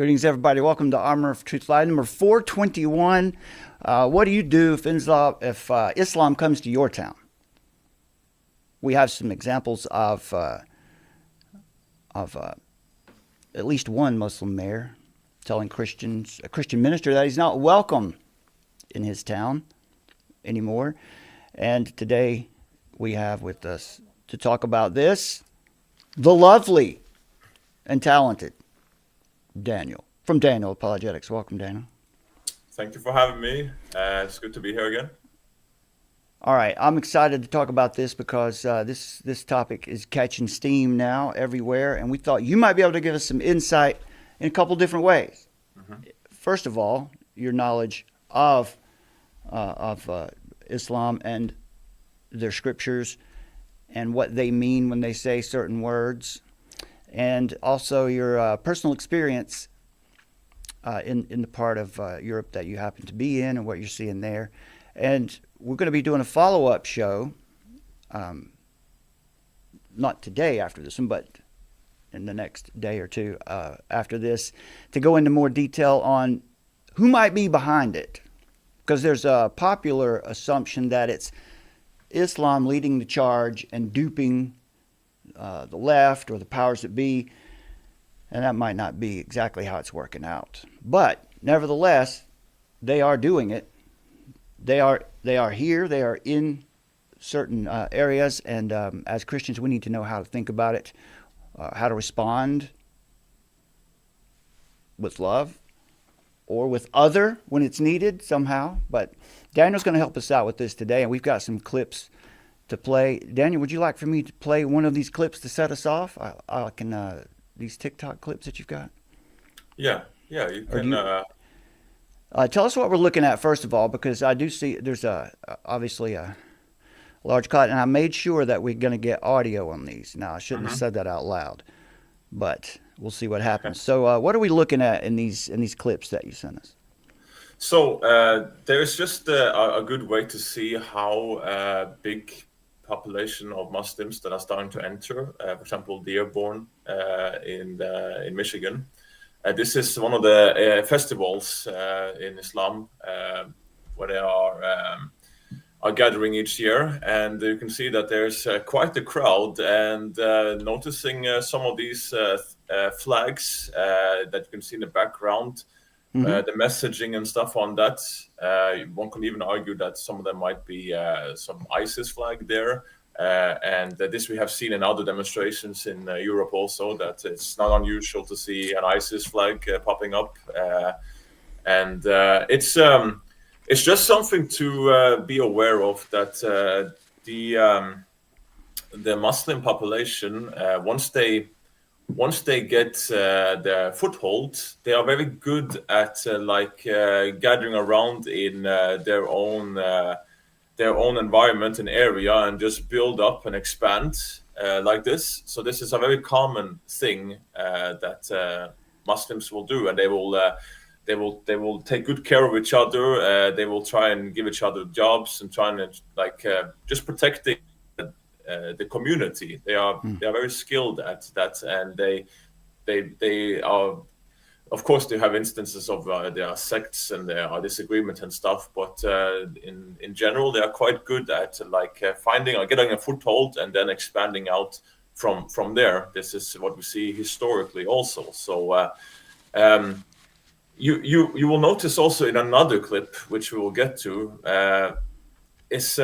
Greetings, everybody. Welcome to Armor of Truth Live, number 421. What do you do if Islam comes to your town? We have some examples of at least one Muslim mayor telling Christians, a Christian minister, that he's not welcome in his town anymore. And today we have with us to talk about this, the lovely and talented Daniel from Daniel Apologetics. Welcome, Daniel. Thank you for having me. It's good to be here again. All right, I'm excited to talk about this because this topic is catching steam now everywhere, and we thought you might be able to give us some insight in a couple different ways. Mm-hmm. First of all, your knowledge of Islam and their scriptures and what they mean when they say certain words, and also your personal experience in the part of Europe that you happen to be in and what you're seeing there. And we're going to be doing a follow-up show, not today after this one, but in the next day or two after this, to go into more detail on who might be behind it. Because there's a popular assumption that it's Islam leading the charge and duping the left or the powers that be, and that might not be exactly how it's working out. But nevertheless, they are doing it. They are here. They are in certain areas, and as Christians, we need to know how to think about it, how to respond with love or with other when it's needed somehow. But Daniel's going to help us out with this today, and we've got some clips to play. Daniel, would you like for me to play one of these clips to set us off? I can these TikTok clips that you've got. Yeah, you can. Tell us what we're looking at first of all, because I do see there's obviously a large cloud, and I made sure that we're going to get audio on these. Now I shouldn't have said that out loud, but we'll see what happens. So what are we looking at in these clips that you sent us? So there's just a good way to see how big population of Muslims that are starting to enter. For example, Dearborn in Michigan. This is one of the festivals in Islam where they are gathering each year, and you can see that there's quite a crowd. And noticing some of these flags that you can see in the background. The messaging and stuff on that, one can even argue that some of them might be some ISIS flag there. And this we have seen in other demonstrations in Europe also, that it's not unusual to see an ISIS flag popping up. And it's just something to be aware of, that the Muslim population, once they get their foothold, they are very good at gathering around in their own environment and area and just build up and expand like this. So this is a very common thing that Muslims will do, and they will take good care of each other. They will try and give each other jobs and try and just protecting the community. They are very skilled at that, and they are, of course, they have instances of there are sects and there are disagreement and stuff, but in general they are quite good at finding or getting a foothold and then expanding out from there. This is what we see historically also. So you will notice also in another clip, which we will get to, is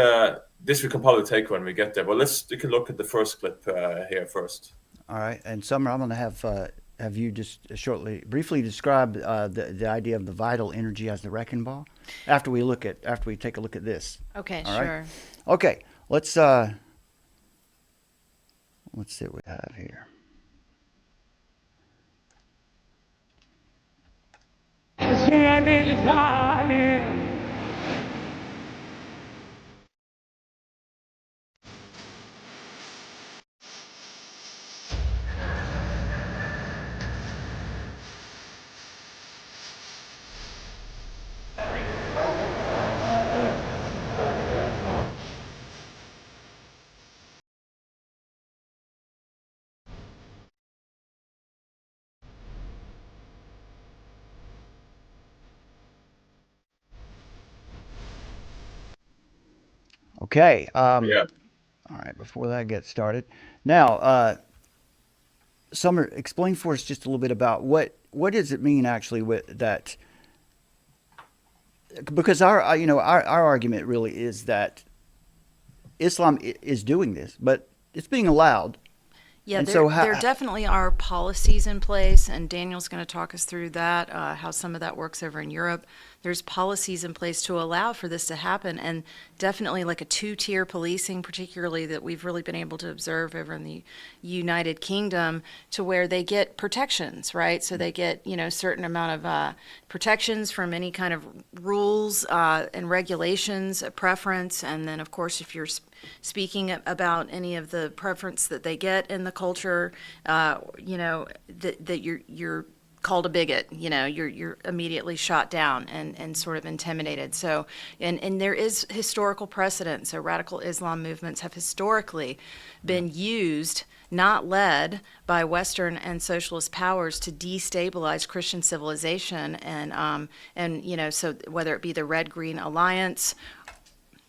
this we can probably take when we get there, but you can look at the first clip here first. All right, and Summer, I'm going to have you just briefly describe the idea of the vital energy as the wrecking ball after we take a look at this. Okay, all sure. Right? Okay, let's see what we have here. Okay. Yeah. All right. Before that gets started, now, Summer, explain for us just a little bit about what does it mean actually with that? Because our argument really is that Islam is doing this, but it's being allowed. Yeah, And so there definitely are policies in place, and Daniel's going to talk us through that, how some of that works over in Europe. There's policies in place to allow for this to happen, and definitely like a two-tier policing, particularly that we've really been able to observe over in the United Kingdom, to where they get protections, right? So they get, certain amount of protections from any kind of rules and regulations, a preference, and then of course if you're speaking about any of the preference that they get in the culture, that you're called a bigot, you're immediately shot down and sort of intimidated. So, and there is historical precedent. So radical Islam movements have historically been used, not led by Western and socialist powers, to destabilize Christian civilization. So whether it be the Red-Green Alliance,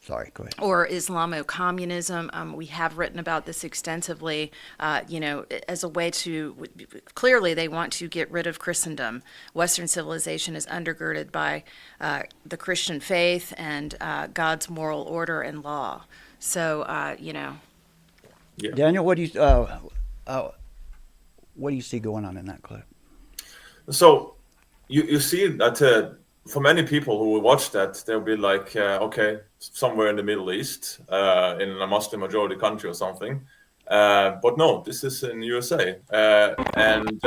sorry, go ahead. or Islamo-communism. We have written about this extensively, as a way to, clearly they want to get rid of Christendom. Western civilization is undergirded by the Christian faith and God's moral order and law. So, Yeah. Daniel, what do you see going on in that clip? So you see that for many people who will watch that, they'll be like, okay, somewhere in the Middle East, in a Muslim majority country or something. But no, this is in USA, and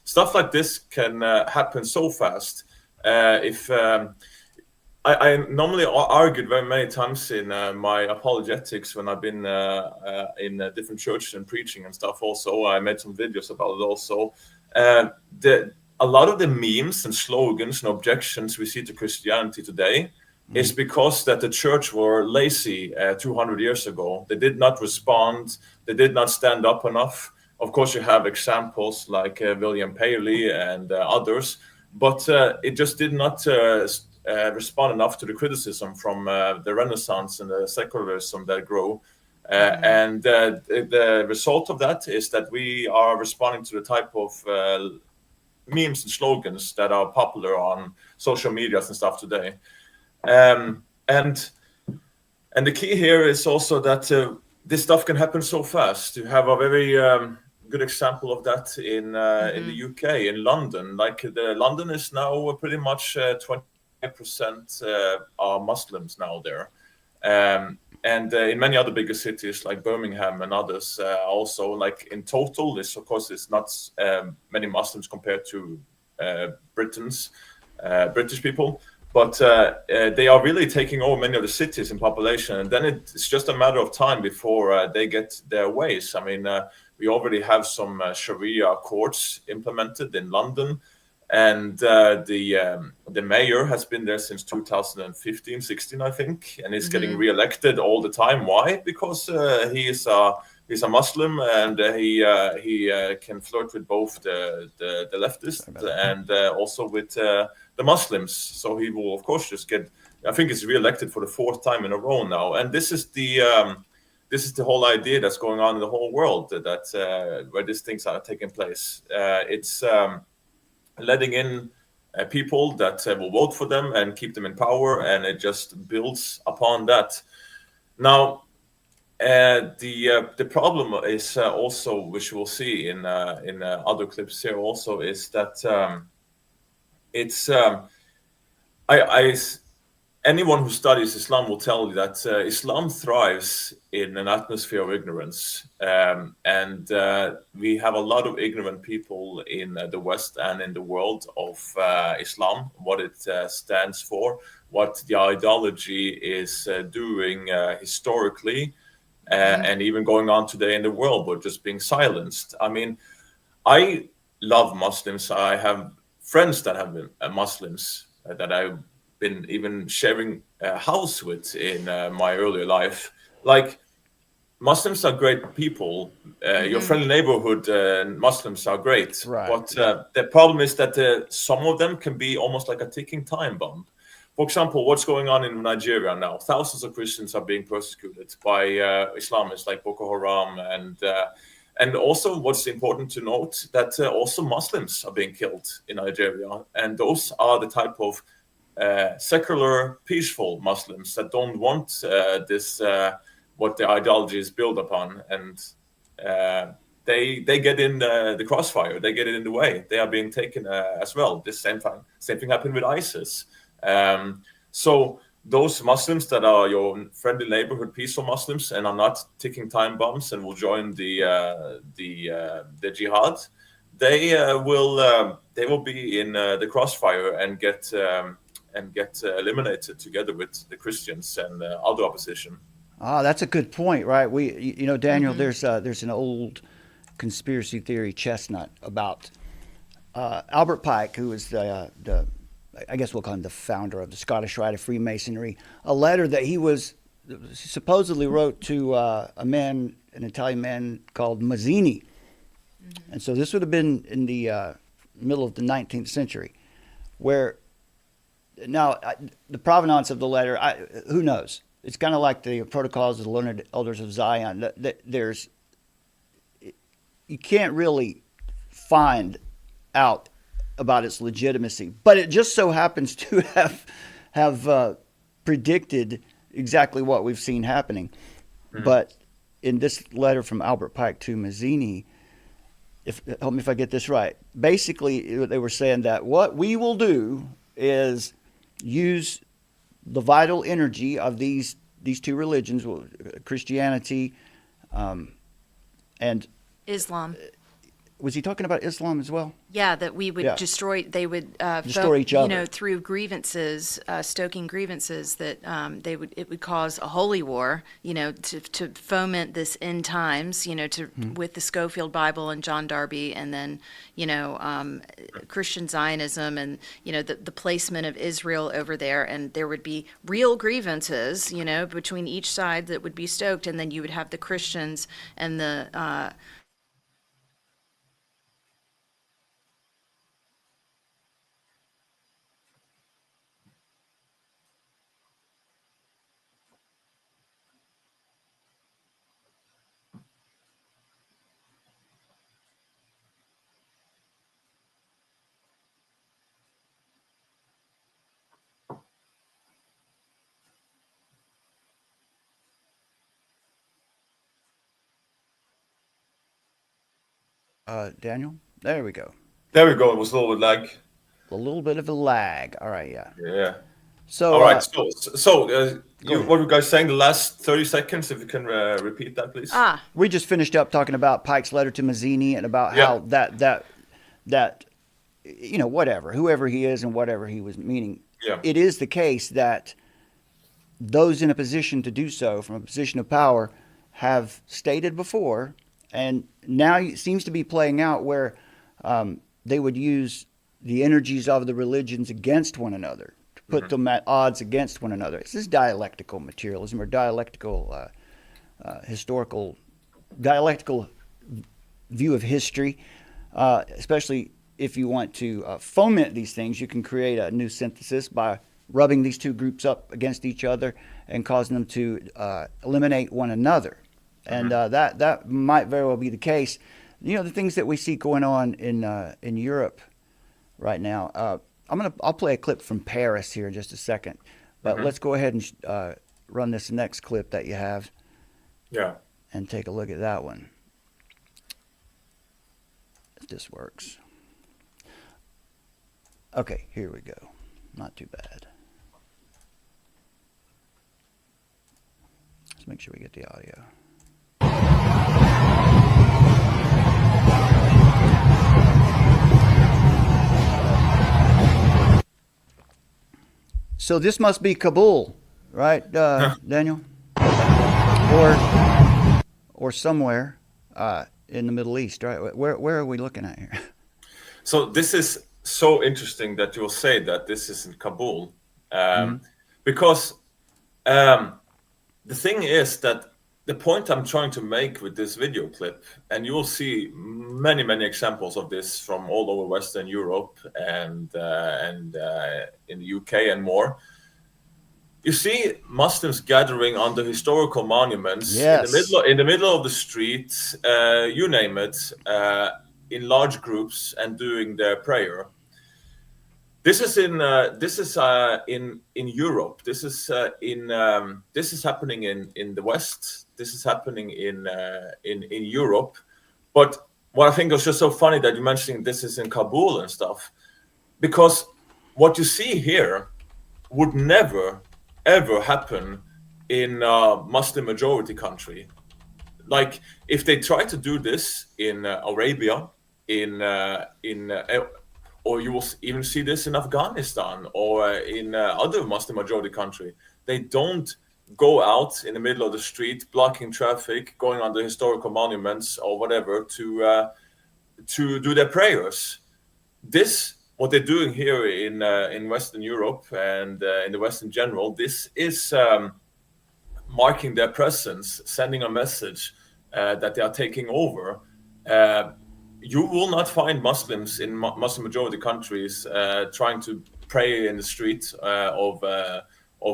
stuff like this can happen so fast. If I normally argued very many times in my apologetics when I've been in different churches and preaching and stuff. Also, I made some videos about it. Also, a lot of the memes and slogans and objections we see to Christianity today is because that the church were lazy 200 years ago. They did not respond. They did not stand up enough. Of course, you have examples like William Paley and others, but it just did not respond enough to the criticism from the Renaissance and the secularism that grew. And the result of that is that we are responding to the type of memes and slogans that are popular on social medias and stuff today. And the key here is also that this stuff can happen so fast. You have a very good example of that in the UK, in London. Like London is now pretty much 20% are Muslims now there. And in many other bigger cities like Birmingham and others, also, like in total, this of course is not many Muslims compared to British people, but they are really taking over many of the cities in population, and then it's just a matter of time before they get their ways. I mean, we already have some Sharia courts implemented in London. And the mayor has been there since 2015, 16, I think, and is getting reelected all the time. Why? Because he's a Muslim, and he can flirt with both the leftists and also with the Muslims. So he will, of course, just get. I think he's reelected for the fourth time in a row now. And this is the whole idea that's going on in the whole world, that where these things are taking place. It's letting in people that will vote for them and keep them in power, and it just builds upon that. Now, the problem is also, which we'll see in other clips here also, is that it's anyone who studies Islam will tell you that Islam thrives in an atmosphere of ignorance. And we have a lot of ignorant people in the West and in the world of Islam, what it stands for, what the ideology is doing historically, and even going on today in the world, but just being silenced. I mean, I love Muslims. I have friends that have been Muslims that I've been even sharing a house with in my earlier life. Like, Muslims are great people. Your friendly neighborhood Muslims are great. Right. But the problem is that some of them can be almost like a ticking time bomb. for example, what's going on in Nigeria now? Thousands of Christians are being persecuted by Islamists like Boko Haram, and also what's important to note that also Muslims are being killed in Nigeria, and those are the type of secular, peaceful Muslims that don't want this what the ideology is built upon, and they get in the crossfire. They get it in the way. They are being taken as well. This same thing happened with ISIS. So those Muslims that are your friendly neighborhood peaceful Muslims and are not ticking time bombs and will join the jihad, they will be in the crossfire and get eliminated together with the Christians and other opposition. Ah, that's a good point, right? Daniel, there's an old conspiracy theory chestnut about Albert Pike, who was I guess we'll call him the founder of the Scottish Rite of Freemasonry, a letter that he supposedly wrote to an Italian man called Mazzini. And so this would have been in the middle of the 19th century, where now the provenance of the letter, who knows? It's kind of like the Protocols of the Learned Elders of Zion. You can't really find out about its legitimacy, but it just so happens to have predicted exactly what we've seen happening. Mm-hmm. But in this letter from Albert Pike to Mazzini, help me if I get this right, basically they were saying that what we will do is use the vital energy of these two religions, Christianity and Islam. Was he talking about Islam as well? Yeah, that we would destroy. They would destroy each other. Through grievances, stoking grievances. That it would cause a holy war. To foment this end times. With the Schofield Bible and John Darby, and then Christian Zionism, and the placement of Israel over there, and there would be real grievances. Between each side that would be stoked, and then you would have the Christians and the Daniel? There we go. There we go. It was a little bit lag. A little bit of a lag. All right, yeah. Yeah. So, all right. What were you guys saying the last 30 seconds? If you can repeat that, please. We just finished up talking about Pike's letter to Mazzini and about how that whoever he is and whatever he was meaning. Yeah. It is the case that those in a position to do so from a position of power have stated before, and now it seems to be playing out where they would use the energies of the religions against one another, to put them at odds against one another. This is dialectical materialism or dialectical dialectical view of history, especially if you want to foment these things. You can create a new synthesis by rubbing these two groups up against each other and causing them to eliminate one another. And that might very well be the case. The things that we see going on in Europe right now. I'll play a clip from Paris here in just a second, but let's go ahead and run this next clip that you have. Yeah. And take a look at that one. If this works. Okay, here we go. Not too bad. Let's make sure we get the audio. So this must be Kabul, right, Daniel? Or somewhere in the Middle East, right? Where are we looking at here? So this is so interesting that you'll say that this is in Kabul, because the thing is that the point I'm trying to make with this video clip, and you will see many, many examples of this from all over Western Europe and in the UK and more, you see Muslims gathering on the historical monuments Yes. in the middle of the street, you name it, in large groups and doing their prayer. This is in Europe. This is happening in the West. This is happening in Europe. But what I think was just so funny that you mentioned this is in Kabul and stuff, because what you see here would never ever happen in a Muslim majority country. Like if they try to do this in Arabia, or you will even see this in Afghanistan or in other Muslim majority country. They don't go out in the middle of the street, blocking traffic, going on the historical monuments or whatever to do their prayers. What they're doing here in Western Europe and in the West in general, this is marking their presence, sending a message that they are taking over. You will not find Muslims in Muslim majority countries trying to pray in the streets of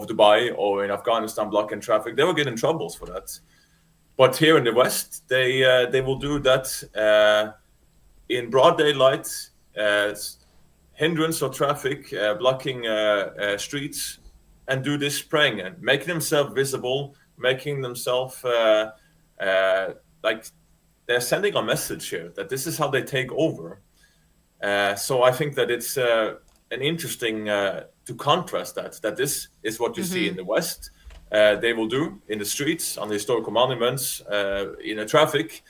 Dubai or in Afghanistan, blocking traffic. They will get in troubles for that. But here in the West, they will do that in broad daylight, hindrance of traffic, blocking streets, and do this praying and making themselves visible, making themselves like they're sending a message here that this is how they take over. So I think that it's an interesting to contrast that this is what you see in the West. They will do in the streets, on the historical monuments, in the traffic.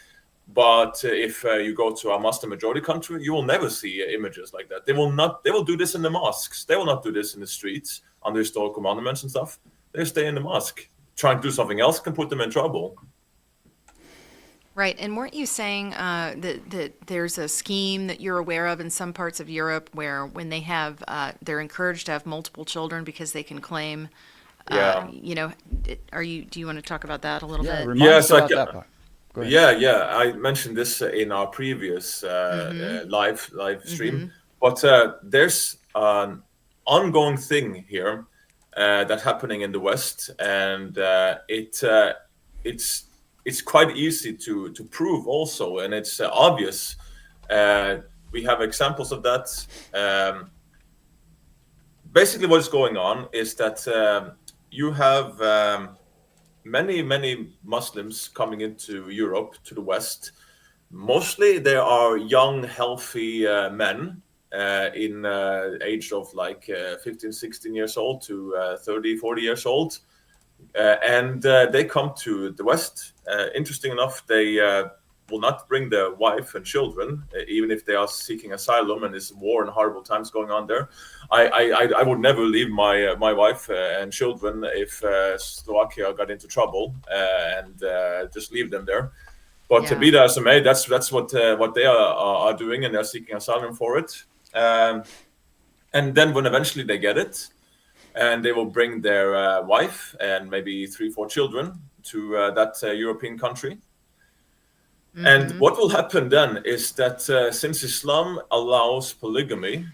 But if you go to a Muslim majority country, you will never see images like that. They will do this in the mosques. They will not do this in the streets, on the historical monuments and stuff. They stay in the mosque. Trying to do something else can put them in trouble. Right, and weren't you saying that there's a scheme that you're aware of in some parts of Europe where when they have, they're encouraged to have multiple children because they can claim, do you want to talk about that a little bit? Remind us about that part. Go ahead. Yeah. I mentioned this in our previous live stream, but there's an ongoing thing here that's happening in the West, and it's quite easy to prove also, and it's obvious. We have examples of that. Basically, what's going on is that you have many Muslims coming into Europe, to the West. Mostly there are young, healthy men in age of like 15, 16 years old to 30, 40 years old. And they come to the West. Interesting enough, they will not bring their wife and children, even if they are seeking asylum and there's war and horrible times going on there. I would never leave my wife and children if Slovakia got into trouble and just leave them there. But to be that as it may, that's what they are doing, and they're seeking asylum for it. And then when eventually they get it, and they will bring their wife and maybe 3-4 children to that European country. And what will happen then is that since Islam allows polygamy,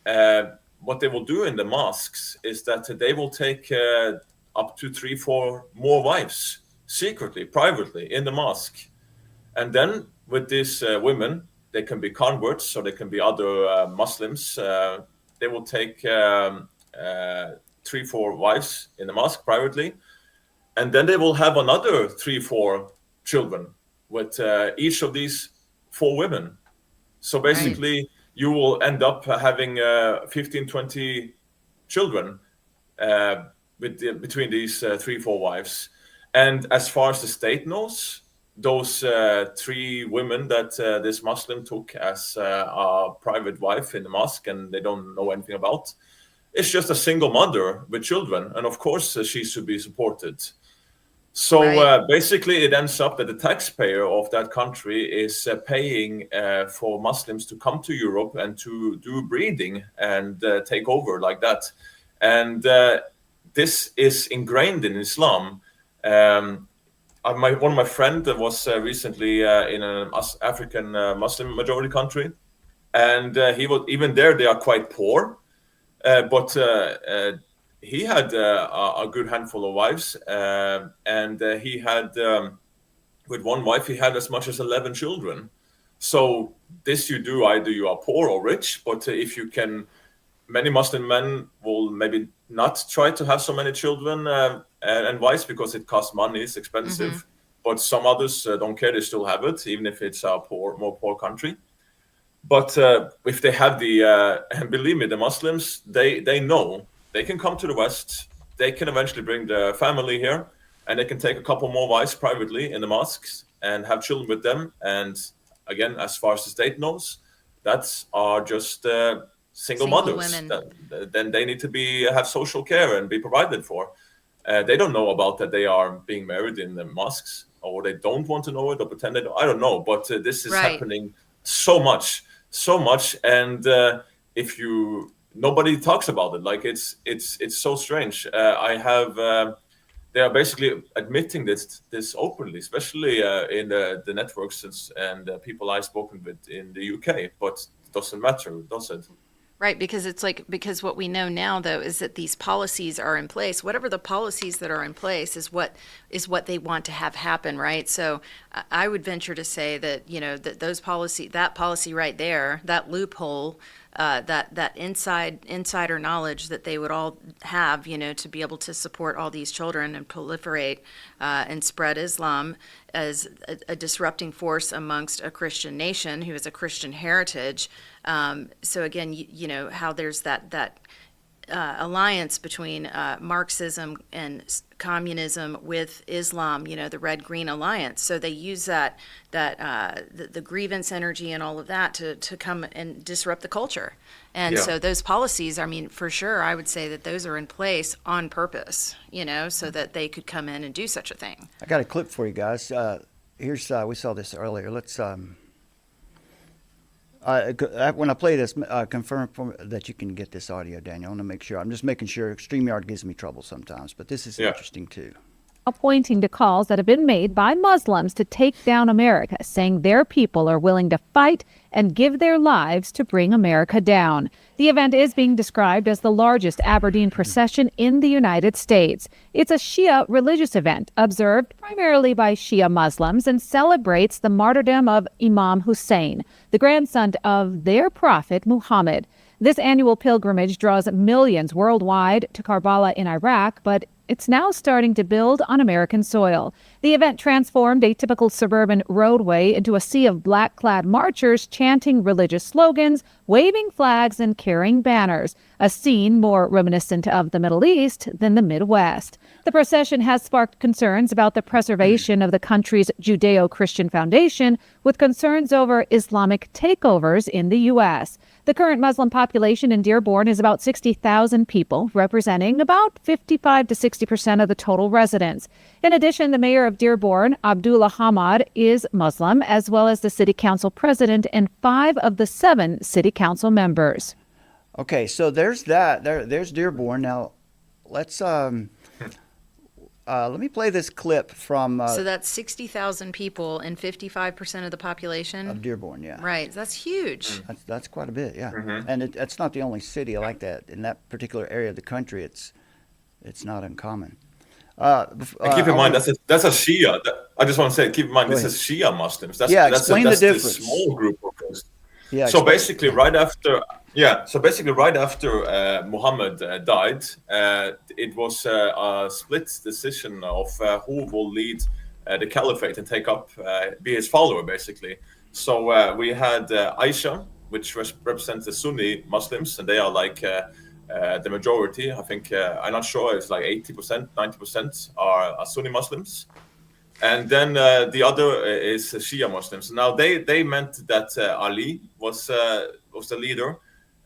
what they will do in the mosques is that they will take up to 3-4 more wives secretly, privately in the mosque. And then with these women, they can be converts or they can be other Muslims. They will take 3-4 wives in the mosque privately, and then they will have another 3-4 children with each of these 4 women. So basically, you will end up having 15-20 children between these 3-4 wives. And as far as the state knows, those 3 women that this Muslim took as a private wife in the mosque, and they don't know anything about, it's just a single mother with children, and of course she should be supported. So basically it ends up that the taxpayer of that country is paying for Muslims to come to Europe and to do breeding and take over like that. And this is ingrained in Islam. One of my friends was recently in an African Muslim majority country, and he was, even there they are quite poor. But he had a good handful of wives, and he had with one wife he had as much as 11 children. So this you do either you are poor or rich, but if you can, many Muslim men will maybe not try to have so many children and wives because it costs money, it's expensive. But some others don't care; they still have it, even if it's a more poor country. But if they have and believe me, the Muslims, they know they can come to the West, they can eventually bring their family here, and they can take a couple more wives privately in the mosques and have children with them. And again, as far as the state knows, that are just single mothers. Then they need to have social care and be provided for. They don't know about that they are being married in the mosques, or they don't want to know it or pretend they don't. I don't know, but this is happening so much, and if nobody talks about it, like it's so strange. They are basically admitting this openly, especially in the networks and people I've spoken with in the UK. But it doesn't matter, does it? Right, because what we know now though is that these policies are in place. Whatever the policies that are in place is what they want to have happen, right? So I would venture to say that that policy right there, that loophole, that insider knowledge that they would all have, to be able to support all these children and proliferate and spread Islam as a disrupting force amongst a Christian nation who has a Christian heritage. So again, how there's that alliance between Marxism and communism with Islam, the Red-Green Alliance. So they use the grievance energy and all of that to come and disrupt the culture. And so those policies, I mean, for sure, I would say that those are in place on purpose, so that they could come in and do such a thing. I got a clip for you guys. Here's we saw this earlier. Let's when I play this, confirm that you can get this audio, Daniel. I want to make sure. I'm just making sure. StreamYard gives me trouble sometimes, but this is interesting too. Pointing to calls that have been made by Muslims to take down America, saying their people are willing to fight and give their lives to bring America down. The event is being described as the largest Aberdeen procession in the United States. It's a Shia religious event observed primarily by Shia Muslims and celebrates the martyrdom of Imam Hussein, the grandson of their prophet Muhammad. This annual pilgrimage draws millions worldwide to Karbala in Iraq, but it's now starting to build on American soil. The event transformed a typical suburban roadway into a sea of black-clad marchers chanting religious slogans, waving flags, and carrying banners, a scene more reminiscent of the Middle East than the Midwest. The procession has sparked concerns about the preservation of the country's Judeo-Christian foundation, with concerns over Islamic takeovers in the U.S. The current Muslim population in Dearborn is about 60,000 people, representing about 55 to 60% of the total residents. In addition, the mayor of Dearborn, Abdullah Hammoud, is Muslim, as well as the city council president and 5 of the 7 city council members. Okay, so there's that. There's Dearborn. Now, let's let me play this clip from. So that's 60,000 people and 55% of the population of Dearborn. Yeah. Right. That's huge. That's quite a bit. Yeah. And it's not the only city like that in that particular area of the country. It's not uncommon. Keep in mind that's a Shia. I just want to say, keep in mind this is Shia Muslims. Explain the difference. This small group of us. Yeah. So basically, right after Muhammad died, it was a split decision of who will lead the caliphate and be his follower, basically. So we had Aisha, which represents the Sunni Muslims, and they are like the majority. I think I'm not sure. It's like 80%, 90% are Sunni Muslims. And then the other is Shia Muslims. Now they meant that Ali was the leader,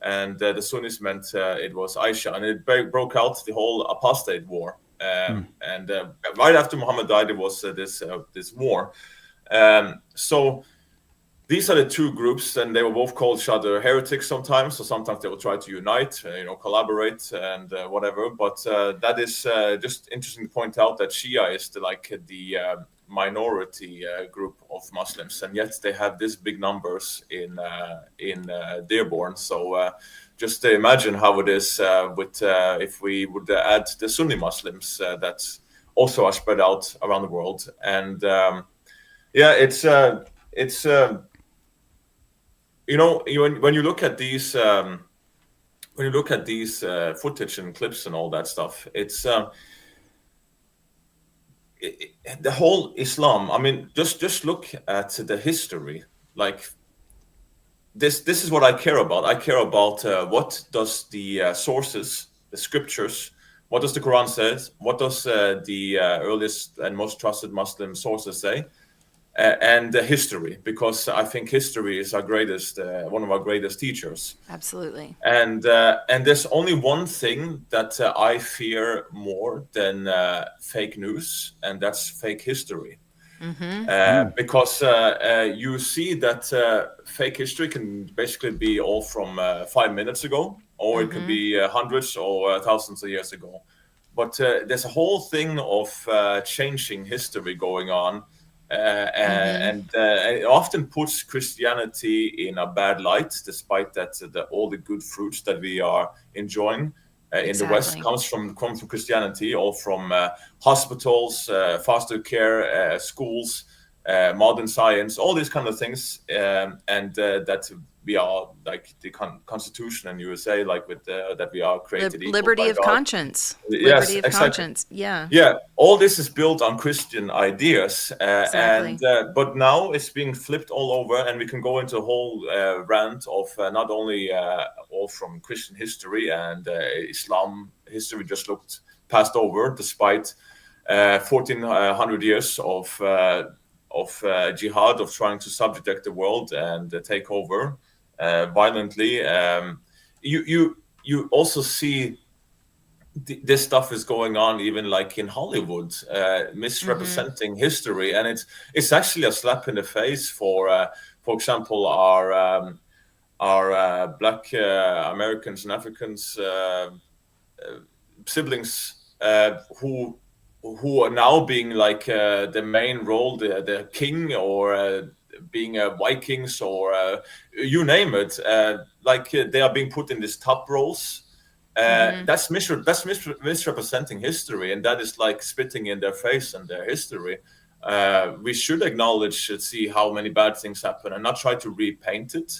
and the Sunnis meant it was Aisha, and it broke out the whole apostate war. And right after Muhammad died, there was this war. So these are the two groups, and they were both called each other heretics sometimes. So sometimes they will try to unite, collaborate and whatever. But that is just interesting to point out that Shia is the minority group of Muslims, and yet they have these big numbers in Dearborn. So just imagine how it is with if we would add the Sunni Muslims that also are spread out around the world. And it's when you look at these footage and clips and all that stuff, it's the whole Islam. I mean, just look at the history. Like this is what I care about. I care about what does the sources, the scriptures, what does the Quran says, what does the earliest and most trusted Muslim sources say, and the history, because I think history is our greatest, one of our greatest teachers. Absolutely. And there's only one thing that I fear more than fake news, and that's fake history. Because you see that fake history can basically be all from 5 minutes ago, or it could be hundreds or thousands of years ago. But there's a whole thing of changing history going on, and it often puts Christianity in a bad light, despite that all the good fruits that we are enjoying in the West comes from Christianity, or from hospitals, foster care, schools, modern science, all these kind of things, and that we are like the Constitution in USA, like with that we are created equal liberty by of God. conscience. Yes, Liberty of exactly. conscience. Yeah. Yeah, all this is built on Christian ideas, Exactly. but now it's being flipped all over, and we can go into a whole rant of not only all from Christian history and Islam history just looked passed over, despite 1400 years of jihad, of trying to subject the world and take over violently. You also see this stuff is going on even like in Hollywood, misrepresenting history, and it's actually a slap in the face for example, our Black Americans and Africans siblings who are now being like the main role, the king, or being Vikings, or you name it. Like they are being put in these top roles. That's misrepresenting history, and that is like spitting in their face and their history. We should acknowledge and see how many bad things happen, and not try to repaint it.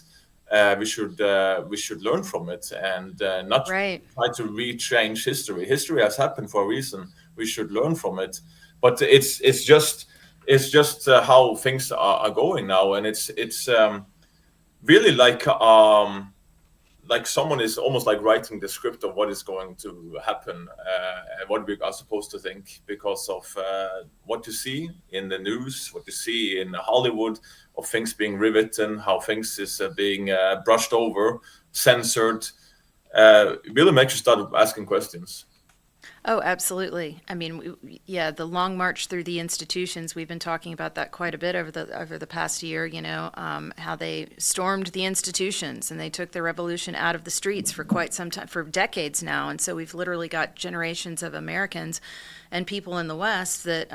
We should learn from it, and not try to rechange history. History has happened for a reason. We should learn from it, but it's just how things are going now, and it's really like someone is almost like writing the script of what is going to happen and what we are supposed to think, because of what you see in the news, what you see in Hollywood, of things being rewritten, how things is being brushed over, censored. It really makes you start asking questions. Oh, absolutely. I mean, the long march through the institutions, we've been talking about that quite a bit over the past year, how they stormed the institutions and they took the revolution out of the streets for quite some time, for decades now. And so we've literally got generations of Americans and people in the West that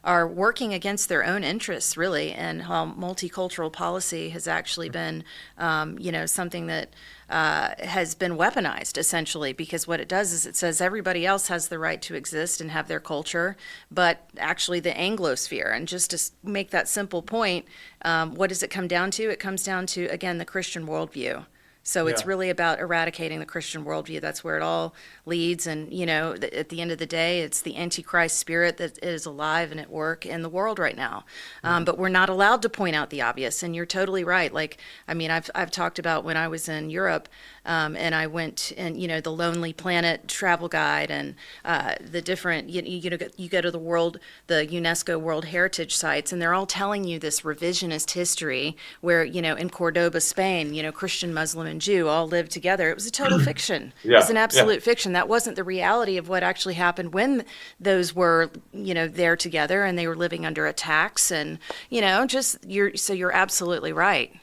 are working against their own interests, really, and how multicultural policy has actually been, something that has been weaponized, essentially, because what it does is it says everybody else has the right to exist and have their culture, but actually the Anglosphere. And just to make that simple point, what does it come down to? It comes down to, again, the Christian worldview. So it's really about eradicating the Christian worldview. That's where it all leads. And, at the end of the day, it's the Antichrist spirit that is alive and at work in the world right now. But we're not allowed to point out the obvious. And you're totally right. Like, I mean, I've talked about when I was in Europe, and I went and, the Lonely Planet travel guide and the different, you go to the UNESCO World Heritage sites, and they're all telling you this revisionist history where, in Cordoba, Spain, Christian, Muslim, and Jew all lived together. It was a total fiction. It was an absolute fiction. That wasn't the reality of what actually happened when those were, there together and they were living under attacks. And, you're absolutely right.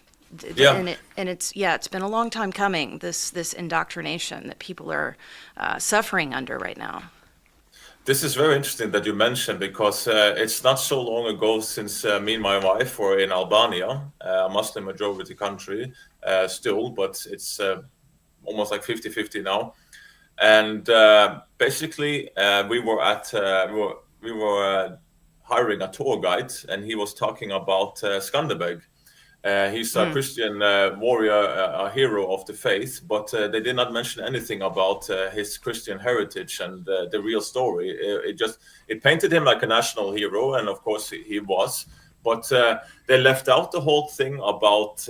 Yeah. And it's been a long time coming, this indoctrination that people are suffering under right now. This is very interesting that you mentioned, because it's not so long ago since me and my wife were in Albania, a Muslim majority country still, but it's almost like 50-50 now. And basically, we were hiring a tour guide, and he was talking about Skanderbeg. He's a Christian warrior, a hero of the faith, but they did not mention anything about his Christian heritage and the real story. It painted him like a national hero, and of course he was. But they left out the whole thing about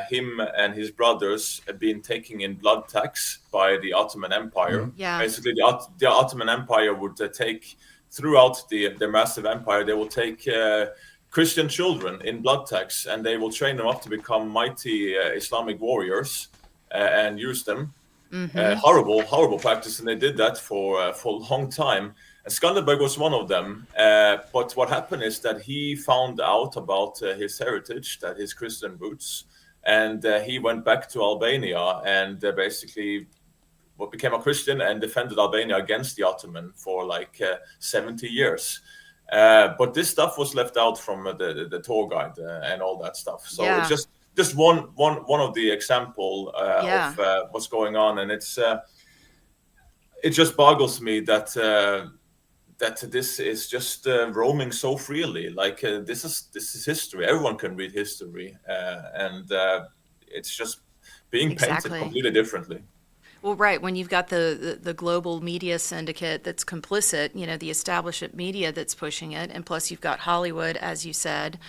him and his brothers being taken in blood tax by the Ottoman Empire. Yeah. Basically, the Ottoman Empire would take, throughout their massive empire, they will take Christian children in blood tax, and they will train them up to become mighty Islamic warriors and use them. Horrible practice, and they did that for a long time. And Skanderbeg was one of them. But what happened is that he found out about his heritage, that his Christian roots, and he went back to Albania and basically became a Christian and defended Albania against the Ottoman for like 70 years. But this stuff was left out from the tour guide and all that stuff. So it's just one of the example of what's going on, and it just boggles me that this is just roaming so freely. Like this is history. Everyone can read history, and it's just being painted completely differently. Well, right. When you've got the global media syndicate that's complicit, the establishment media that's pushing it, and plus you've got Hollywood, as you said,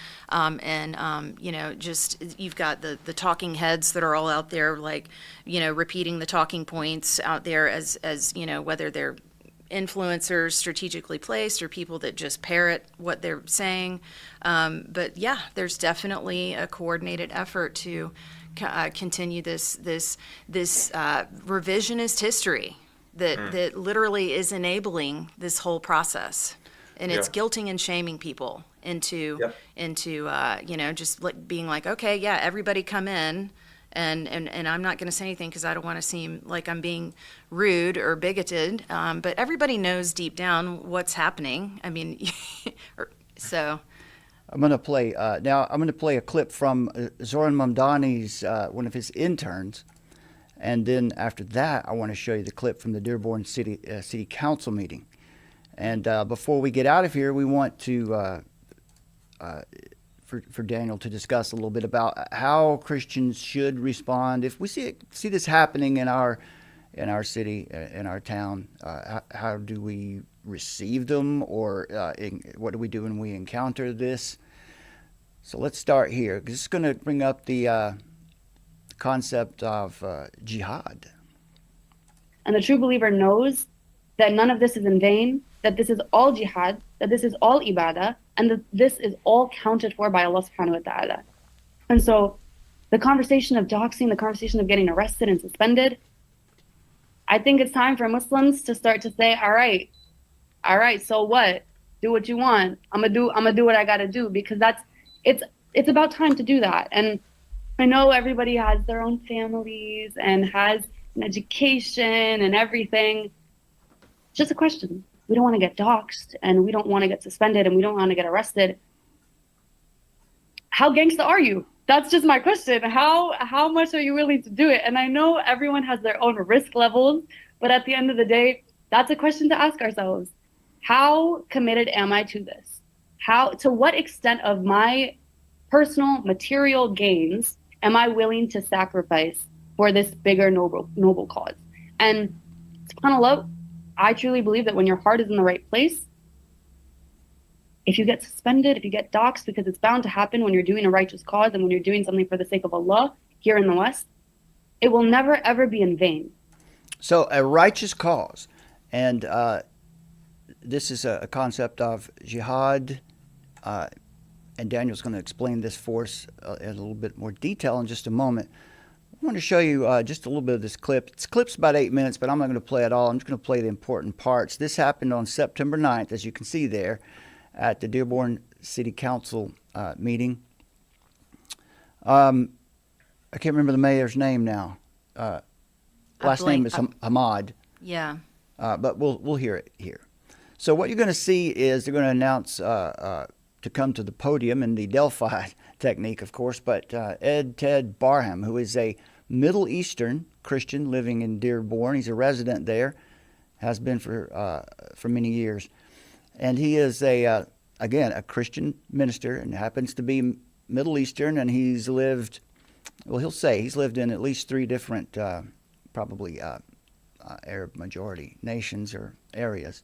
just you've got the talking heads that are all out there, like, repeating the talking points out there as whether they're influencers strategically placed or people that just parrot what they're saying. But yeah, there's definitely a coordinated effort to continue this revisionist history that literally is enabling this whole process, and it's guilting and shaming people into just like being like, okay, yeah, everybody come in, and I'm not going to say anything because I don't want to seem like I'm being rude or bigoted, but everybody knows deep down what's happening. I mean, so. I'm going to play now. I'm going to play a clip from Zohran Mamdani's one of his interns, and then after that, I want to show you the clip from the Dearborn City Council meeting. And before we get out of here, we want to for Daniel to discuss a little bit about how Christians should respond if we see this happening in our city, in our town. How do we receive them, or what do we do when we encounter this? So let's start here. This is going to bring up the concept of jihad. And the true believer knows that none of this is in vain, that this is all jihad, that this is all ibadah, and that this is all counted for by Allah subhanahu wa ta'ala. And so the conversation of doxing, the conversation of getting arrested and suspended, I think it's time for Muslims to start to say, all right, so what? Do what you want. I'm gonna do what I gotta do, because it's about time to do that. And I know everybody has their own families and has an education and everything. Just a question. We don't want to get doxxed, and we don't want to get suspended, and we don't want to get arrested. How gangsta are you? That's just my question. How much are you willing to do it? And I know everyone has their own risk levels, but at the end of the day, that's a question to ask ourselves. How committed am I to this? To what extent of my personal material gains am I willing to sacrifice for this bigger noble cause? And subhanAllah, I truly believe that when your heart is in the right place, if you get suspended, if you get doxxed, because it's bound to happen when you're doing a righteous cause and when you're doing something for the sake of Allah here in the West, it will never, ever be in vain. So a righteous cause. And this is a concept of jihad. And Daniel's going to explain this for us in a little bit more detail in just a moment. I want to show you just a little bit of this clip. This clip's about 8 minutes, but I'm not going to play it all. I'm just going to play the important parts. This happened on September 9th, as you can see there, at the Dearborn City Council meeting. I can't remember the mayor's name now. Last name is Hammoud. Yeah. But we'll hear it here. So what you're going to see is they're going to announce to come to the podium in the Delphi technique, of course, but Ed Barham, who is a Middle Eastern Christian living in Dearborn. He's a resident there, has been for many years, and he is again a Christian minister and happens to be Middle Eastern, and he's lived. Well, he'll say he's lived in at least 3 different, probably Arab majority nations or areas,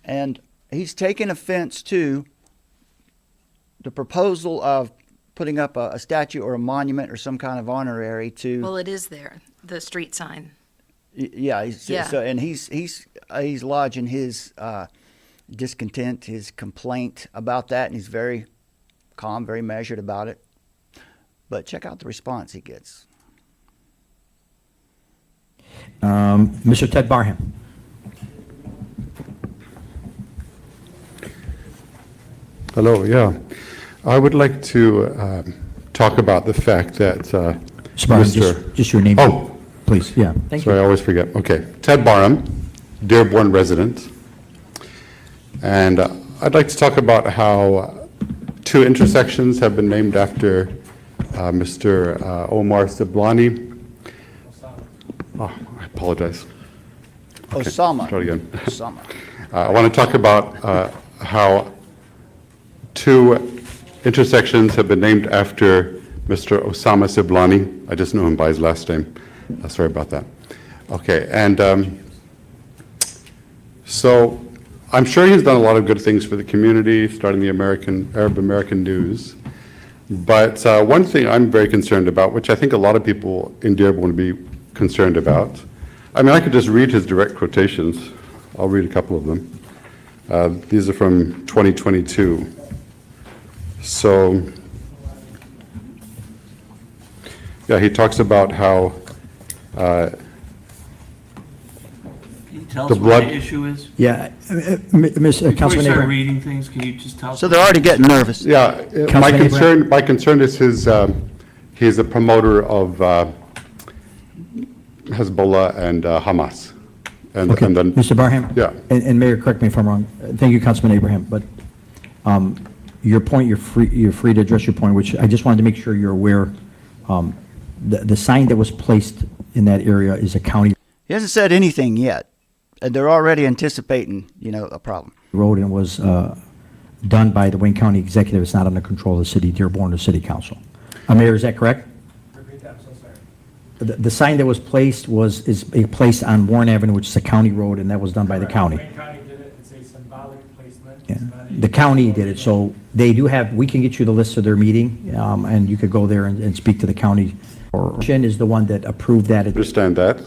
and he's taken offense to the proposal of putting up a statue or a monument or some kind of honorary to. Well, it is there, the street sign. Yeah. Yeah. So, and he's lodging his discontent, his complaint about that, and he's very calm, very measured about it. But check out the response he gets. Mr. Ted Barham. Hello, yeah. I would like to talk about the fact that Mr. Barham, just your name. Oh. Please, yeah. Thank Sorry, I always forget. Okay. Ted Barham, Dearborn resident. And I'd like to talk about how 2 intersections have been named after Mr. Omar Siblani. Oh, I apologize. Okay, Osama. start again. Osama. I want to talk about how 2 intersections have been named after Mr. Osama Siblani. I just know him by his last name. Sorry about that. Okay, and so I'm sure he's done a lot of good things for the community, starting the Arab American News. But one thing I'm very concerned about, which I think a lot of people in Dearborn would be concerned about, I mean, I could just read his direct quotations. I'll read a couple of them. These are from 2022. So, yeah, he talks about how Can you tell The us what blood- the issue is? Yeah, Ms. Before you Councilman start Abraham. reading things, can you just tell us? So they're already getting nervous. yeah, Councilman my concern is he's a promoter of Hezbollah and Hamas. Okay, And then, Mr. Barham? Yeah. And Mayor, correct me if I'm wrong. Thank you, Councilman Abraham, but your point, you're free to address your point, which I just wanted to make sure you're aware. The sign that was placed in that area is a county He hasn't said anything yet, and they're already anticipating, a problem. road and was done by the Wayne County Executive. It's not under control of the city, Dearborn, or City Council. Mayor, is that correct? Repeat that, I'm so sorry. The sign that was placed is placed on Warren Avenue, which is a county road, and that was done by the county. Wayne County did it, it's a symbolic placement. Yeah. It's not a- The county did it, so they do have, we can get you the list of their meeting, and you could go there and speak to the county. Or Shin is the one that approved that. understand that.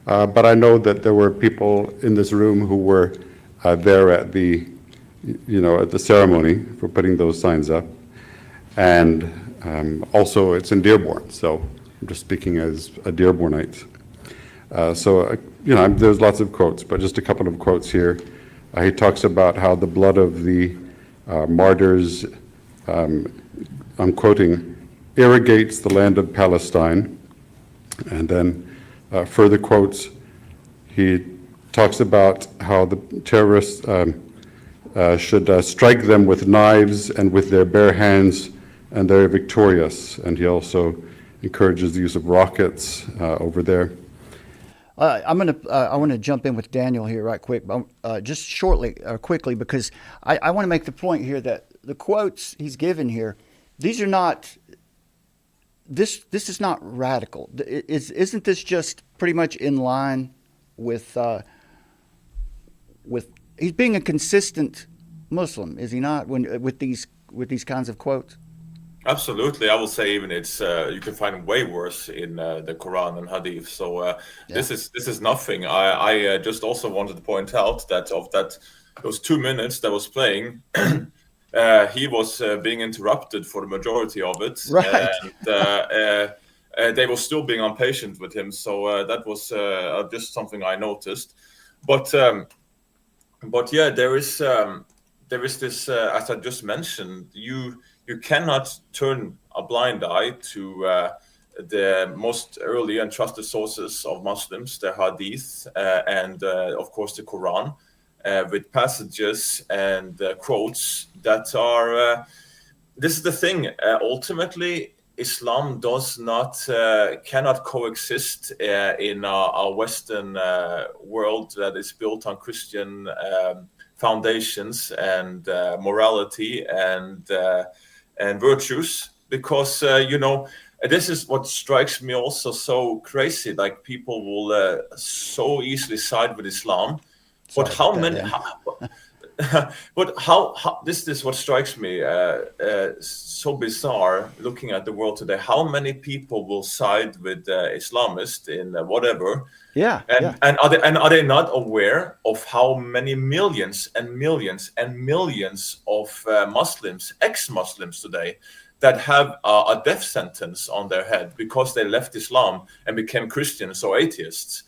But I know that there were people in this room who were there at the ceremony for putting those signs up. And also, it's in Dearborn, so I'm just speaking as a Dearbornite. There's lots of quotes, but just a couple of quotes here. He talks about how the blood of the martyrs, I'm quoting, irrigates the land of Palestine. And then further quotes, he talks about how the terrorists should strike them with knives and with their bare hands, and they're victorious. And he also encourages the use of rockets over there. I want to jump in with Daniel here right quick, just quickly, because I want to make the point here that the quotes he's given here, these are not. This is not radical. Isn't this just pretty much in line with he's being a consistent Muslim, is he not? With these kinds of quotes. Absolutely, I will say even it's you can find way worse in the Quran and Hadith. So this is nothing. I just also wanted to point out that of those 2 minutes that was playing, he was being interrupted for the majority of it, Right. And they were still being impatient with him. So that was just something I noticed. But yeah, there is this as I just mentioned, you cannot turn a blind eye to the most early and trusted sources of Muslims, the Hadith, and of course the Quran, with passages and quotes that are. This is the thing. Ultimately, Islam does not cannot coexist in our Western world that is built on Christian foundations and morality and virtues, because this is what strikes me also so crazy. Like, people will so easily side with Islam, but Sorry how about that, many? Dan. But how this is what strikes me so bizarre looking at the world today. How many people will side with Islamists in whatever? Yeah, yeah. And are they not aware of how many millions and millions and millions of Muslims, ex-Muslims today, that have a death sentence on their head because they left Islam and became Christians or atheists?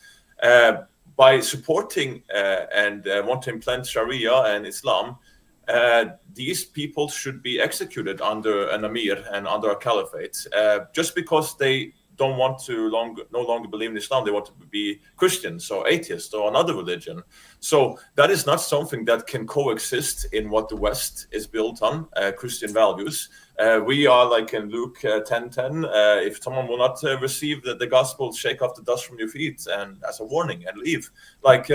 By supporting and want to implement Sharia and Islam, these people should be executed under an Amir and under a caliphate, just because they don't want to no longer believe in Islam. They want to be Christians or atheists or another religion. So that is not something that can coexist in what the West is built on, Christian values. We are like in Luke 10:10. If someone will not receive the gospel, shake off the dust from your feet and as a warning and leave. Like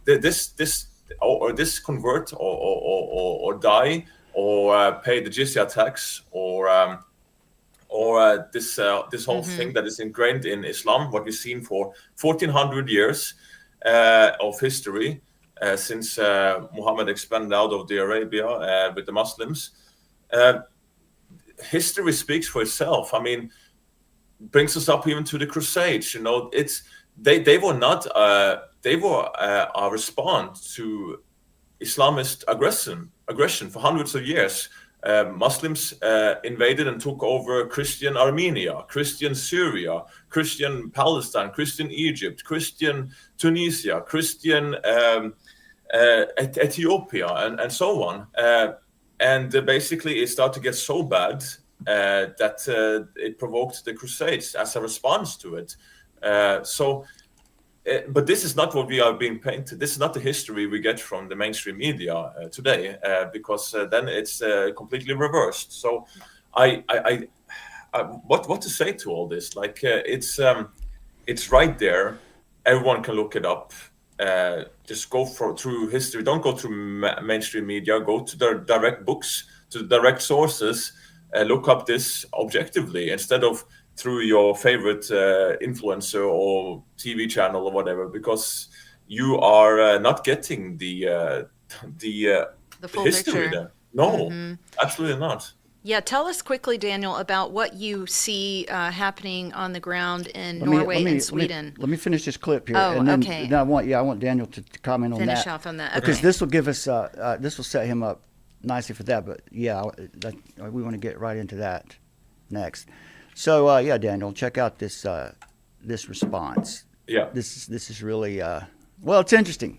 this convert or die or pay the jizya tax or this whole thing that is ingrained in Islam, what we've seen for 1400 years of history since Muhammad expanded out of the Arabia with the Muslims. History speaks for itself. I mean, brings us up even to the Crusades. They were not they were a response to Islamist aggression for hundreds of years. Muslims invaded and took over Christian Armenia, Christian Syria, Christian Palestine, Christian Egypt, Christian Tunisia, Christian Ethiopia, and so on. And basically, it started to get so bad that it provoked the Crusades as a response to it. But this is not what we are being painted. This is not the history we get from the mainstream media today, because then it's completely reversed. So, what to say to all this? Like, it's right there. Everyone can look it up. Just go through history. Don't go through mainstream media. Go to the direct books, to the direct sources. Look up this objectively instead of through your favorite influencer or TV channel or whatever, because you are not getting the full history picture. there. No, absolutely not. Yeah, tell us quickly, Daniel, about what you see happening on the ground in Norway and Sweden. Let me finish this clip here. Oh, and then, okay. Then I want Daniel to comment on that. Finish off on that. Because Okay. this will give us, this will set him up nicely for that. But yeah, we want to get right into that next. So yeah, Daniel, check out this this response. Yeah. This is really well, it's interesting.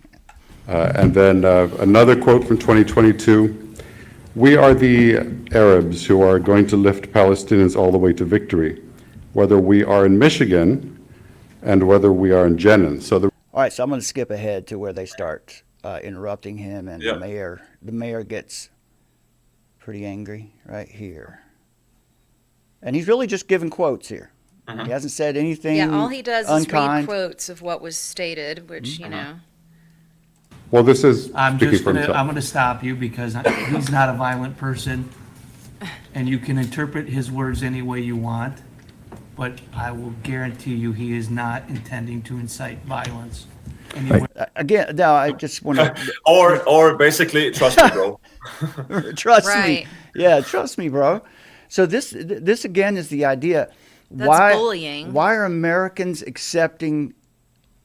And then another quote from 2022. We are the Arabs who are going to lift Palestinians all the way to victory, whether we are in Michigan and whether we are in Jenin. So All right, so I'm going to skip ahead to where they start interrupting him, and Yeah. the mayor gets pretty angry right here. And he's really just giving quotes here. He hasn't said anything Yeah, all he does unkind. is read quotes of what was stated, which, you know. well, this is I'm speaking just for gonna, himself. I'm gonna stop you because he's not a violent person. And you can interpret his words any way you want, but I will guarantee you he is not intending to incite violence. Anywhere. Again, no, I just want to or basically, trust me, bro. trust Right. me. Yeah, trust me, bro. So this again is the idea. That's bullying. Why are Americans accepting?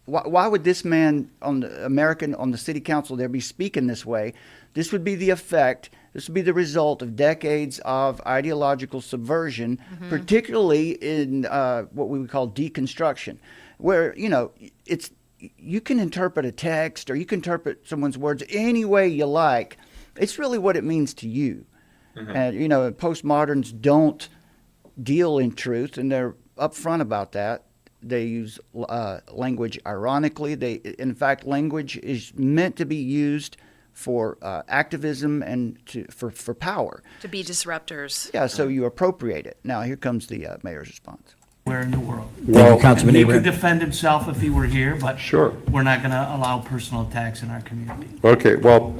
Why would this man on the city council there be speaking this way? This would be the effect. This would be the result of decades of ideological subversion, particularly in what we would call deconstruction, where you can interpret a text or you can interpret someone's words any way you like. It's really what it means to you. And postmoderns don't deal in truth, and they're upfront about that. They use language ironically. In fact, language is meant to be used for activism and for power. To be disruptors. Yeah, so you appropriate it. Now here comes the mayor's response. Where in the world? Thank you, Councilman He could Abraham. defend himself if he were here, but Sure. we're not going to allow personal attacks in our community. Okay, well,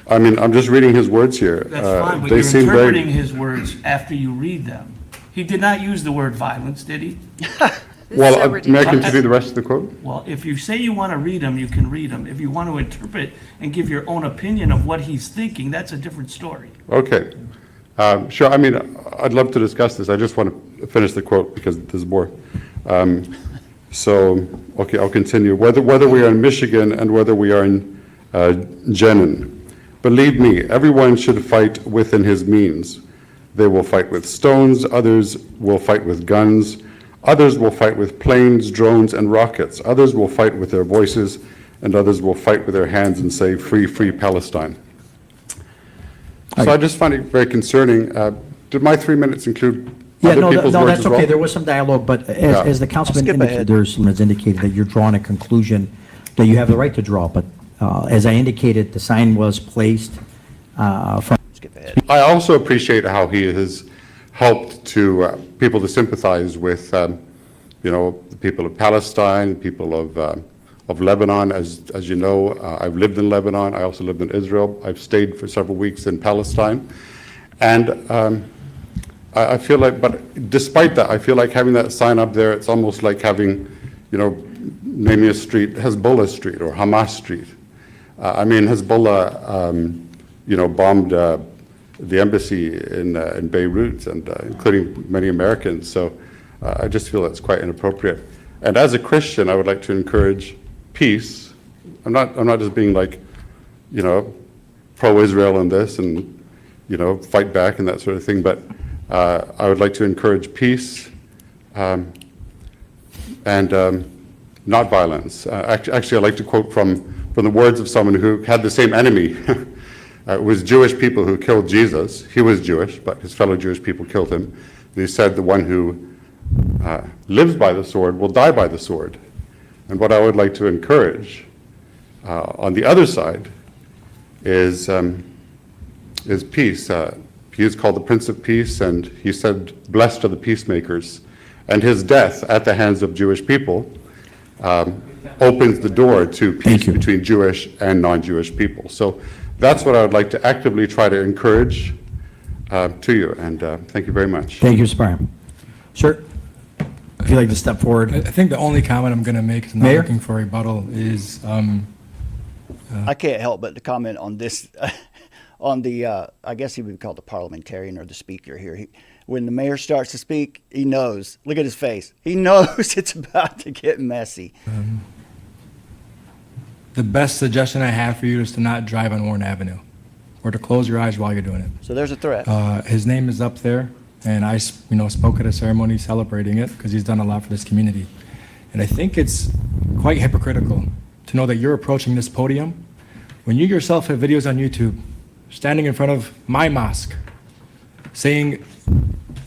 I mean, I'm just reading his words here. That's fine, but They you're seem interpreting very, his words after you read them. He did not use the word violence, did he? This is so well, may I ridiculous. continue the rest of the quote? Well, if you say you want to read them, you can read them. If you want to interpret and give your own opinion of what he's thinking, that's a different story. Okay. Sure, I mean, I'd love to discuss this. I just want to finish the quote because there's more. Okay, I'll continue. Whether we are in Michigan and whether we are in Jenin, believe me, everyone should fight within his means. They will fight with stones, others will fight with guns, others will fight with planes, drones, and rockets. Others will fight with their voices, and others will fight with their hands and say, free, free Palestine. So I just find it very concerning. Did my 3 minutes include Yeah, other no, people's no, words that's as well? okay. There was some dialogue, but Yeah. as the councilman skip ahead. indicated, has indicated that you're drawing a conclusion that you have the right to draw, but as I indicated, the sign was placed from Skip ahead. I also appreciate how he has helped to people to sympathize with, the people of Palestine, people of Lebanon. As you know, I've lived in Lebanon. I also lived in Israel. I've stayed for several weeks in Palestine, and I feel like, but despite that, I feel like having that sign up there, it's almost like having, naming a street Hezbollah Street or Hamas Street. I mean, Hezbollah, bombed the embassy in Beirut, and including many Americans. So I just feel that's quite inappropriate. And as a Christian, I would like to encourage peace. I'm not just being like, pro-Israel in this and, fight back and that sort of thing, but I would like to encourage peace and not violence. Actually, I'd like to quote from the words of someone who had the same enemy. It was Jewish people who killed Jesus. He was Jewish, but his fellow Jewish people killed him. And he said, the one who lives by the sword will die by the sword. And what I would like to encourage on the other side is peace. He is called the Prince of Peace, and he said, blessed are the peacemakers. And his death at the hands of Jewish people opens the door to peace between Jewish and non-Jewish people. So that's what I would like to actively try to encourage to you, and thank you very much. Thank you, Mr. Barham. Sir, if you'd like to step forward. I think the only comment I'm going to make, 'cause I'm not Mayor? looking for a rebuttal, is I can't help but to comment on this, on the, I guess he would be called the parliamentarian or the speaker here. When the mayor starts to speak, he knows. Look at his face. He knows it's about to get messy. the best suggestion I have for you is to not drive on Warren Avenue, or to close your eyes while you're doing it. So there's a threat. His name is up there, and I spoke at a ceremony celebrating it because he's done a lot for this community. And I think it's quite hypocritical to know that you're approaching this podium when you yourself have videos on YouTube standing in front of my mosque saying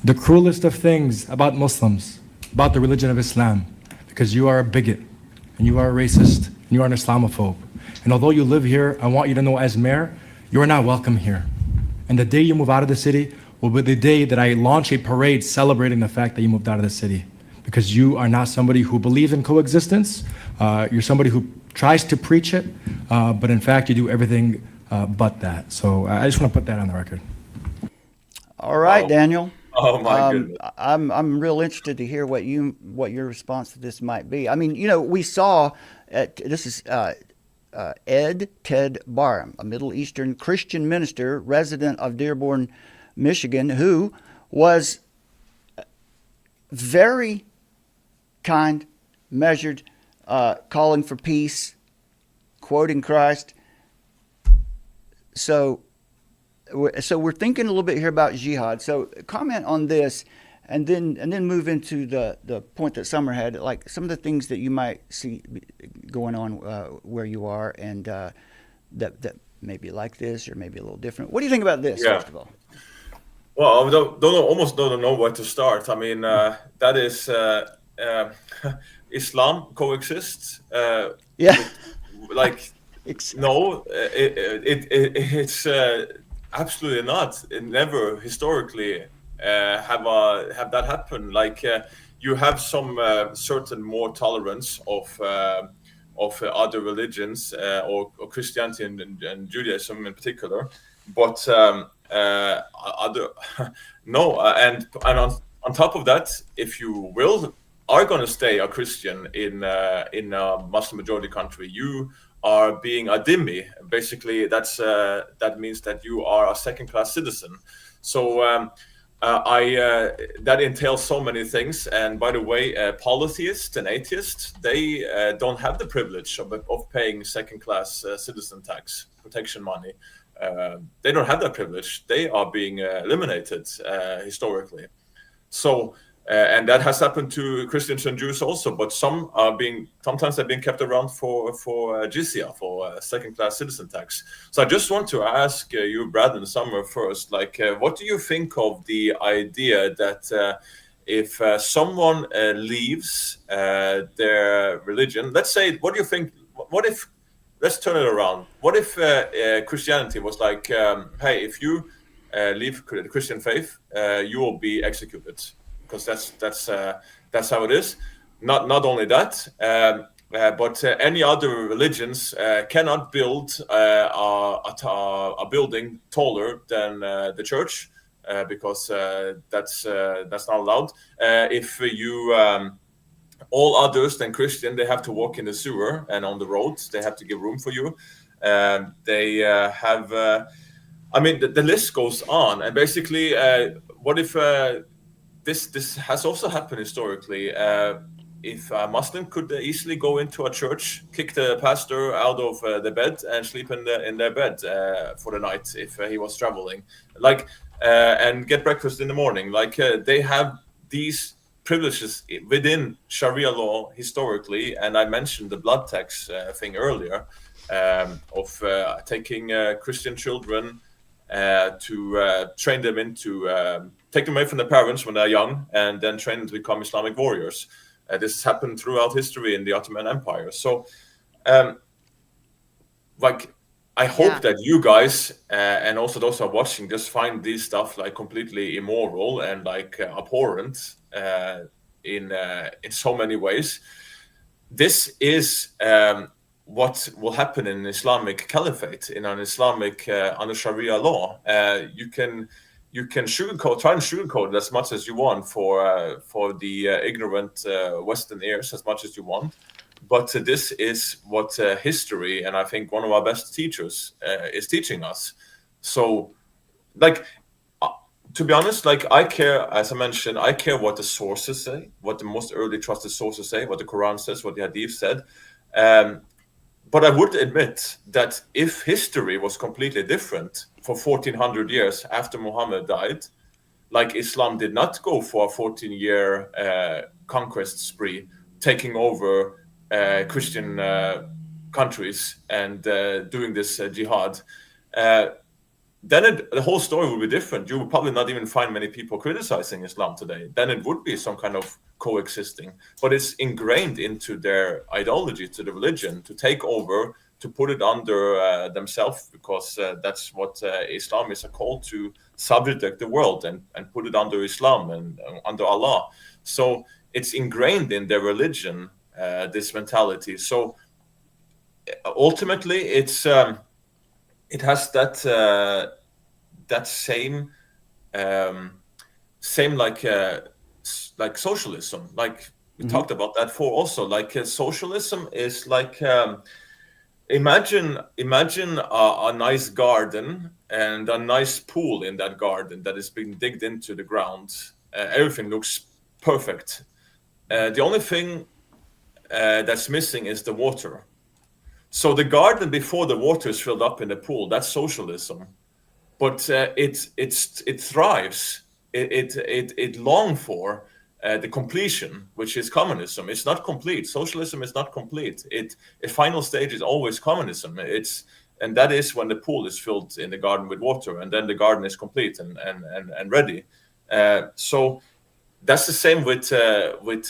the cruelest of things about Muslims, about the religion of Islam, because you are a bigot and you are a racist and you are an Islamophobe. And although you live here, I want you to know as mayor, you are not welcome here. And the day you move out of the city will be the day that I launch a parade celebrating the fact that you moved out of the city. Because you are not somebody who believes in coexistence. You're somebody who tries to preach it, but in fact you do everything but that. So I just want to put that on the record. All right, Daniel. Oh my goodness. I'm real interested to hear what your response to this might be. I mean, we saw this is Ed Barham, a Middle Eastern Christian minister, resident of Dearborn, Michigan, who was very kind, measured, calling for peace, quoting Christ. So we're thinking a little bit here about jihad. So comment on this, and then move into the point that Summer had, like some of the things that you might see going on where you are, and that maybe like this or maybe a little different. What do you think about this, Yeah. first of all? Well, I almost don't know where to start. I mean, that is Islam coexists. Yeah. Like No, it's absolutely not. It never historically have that happen. Like you have some certain more tolerance of other religions or Christianity and Judaism in particular, but other no. And on top of that, if you are going to stay a Christian in a Muslim majority country, you are being a dhimmi. Basically, that means that you are a second-class citizen. So that entails so many things. And by the way, polytheists and atheists, they don't have the privilege of paying second-class citizen tax, protection money. They don't have that privilege. They are being eliminated historically. So. And that has happened to Christians and Jews also, but sometimes they're being kept around for jizya, for second-class citizen tax. So I just want to ask you, Brad and Summer, first, like, what do you think of the idea that if someone leaves their religion, let's say, what do you think? What if? Let's turn it around. What if Christianity was like, hey, if you leave the Christian faith, you will be executed? Because that's how it is. Not only that, but any other religions cannot build a building taller than the church because that's not allowed. If you all others than Christian, they have to walk in the sewer and on the roads. They have to give room for you. They have. I mean, the list goes on. And basically, what if? This has also happened historically. If a Muslim could easily go into a church, kick the pastor out of the bed and sleep in their bed for the night if he was traveling, like, and get breakfast in the morning. Like they have these privileges within Sharia law historically. And I mentioned the blood tax thing earlier of taking Christian children to train them into. Take them away from their parents when they're young and then train them to become Islamic warriors. This has happened throughout history in the Ottoman Empire. So, like, I hope that you guys and also those who are watching just find this stuff like completely immoral and like abhorrent in so many ways. This is what will happen in an Islamic caliphate, in an Islamic under Sharia law. You can try and sugarcoat it as much as you want for the ignorant Western ears as much as you want, but this is what history and I think one of our best teachers is teaching us. So, like, to be honest, like I care, as I mentioned, I care what the sources say, what the most early trusted sources say, what the Quran says, what the Hadith said. But I would admit that if history was completely different for 1400 years after Muhammad died, like Islam did not go for a 14-year conquest spree, taking over Christian countries and doing this jihad, then the whole story would be different. You would probably not even find many people criticizing Islam today. Then it would be some kind of coexisting. But it's ingrained into their ideology, to the religion, to take over, to put it under themselves, because that's what Islam is, a call to subject the world and put it under Islam and under Allah. So it's ingrained in their religion, this mentality. So ultimately, it has that same like socialism. Like we talked about that for also. Like socialism is like imagine a nice garden and a nice pool in that garden that is being digged into the ground. Everything looks perfect. The only thing that's missing is the water. So the garden before the water is filled up in the pool, that's socialism. But it thrives. It longs for the completion, which is communism. It's not complete. Socialism is not complete. Its final stage is always communism. And that is when the pool is filled in the garden with water, and then the garden is complete and ready. So that's the same with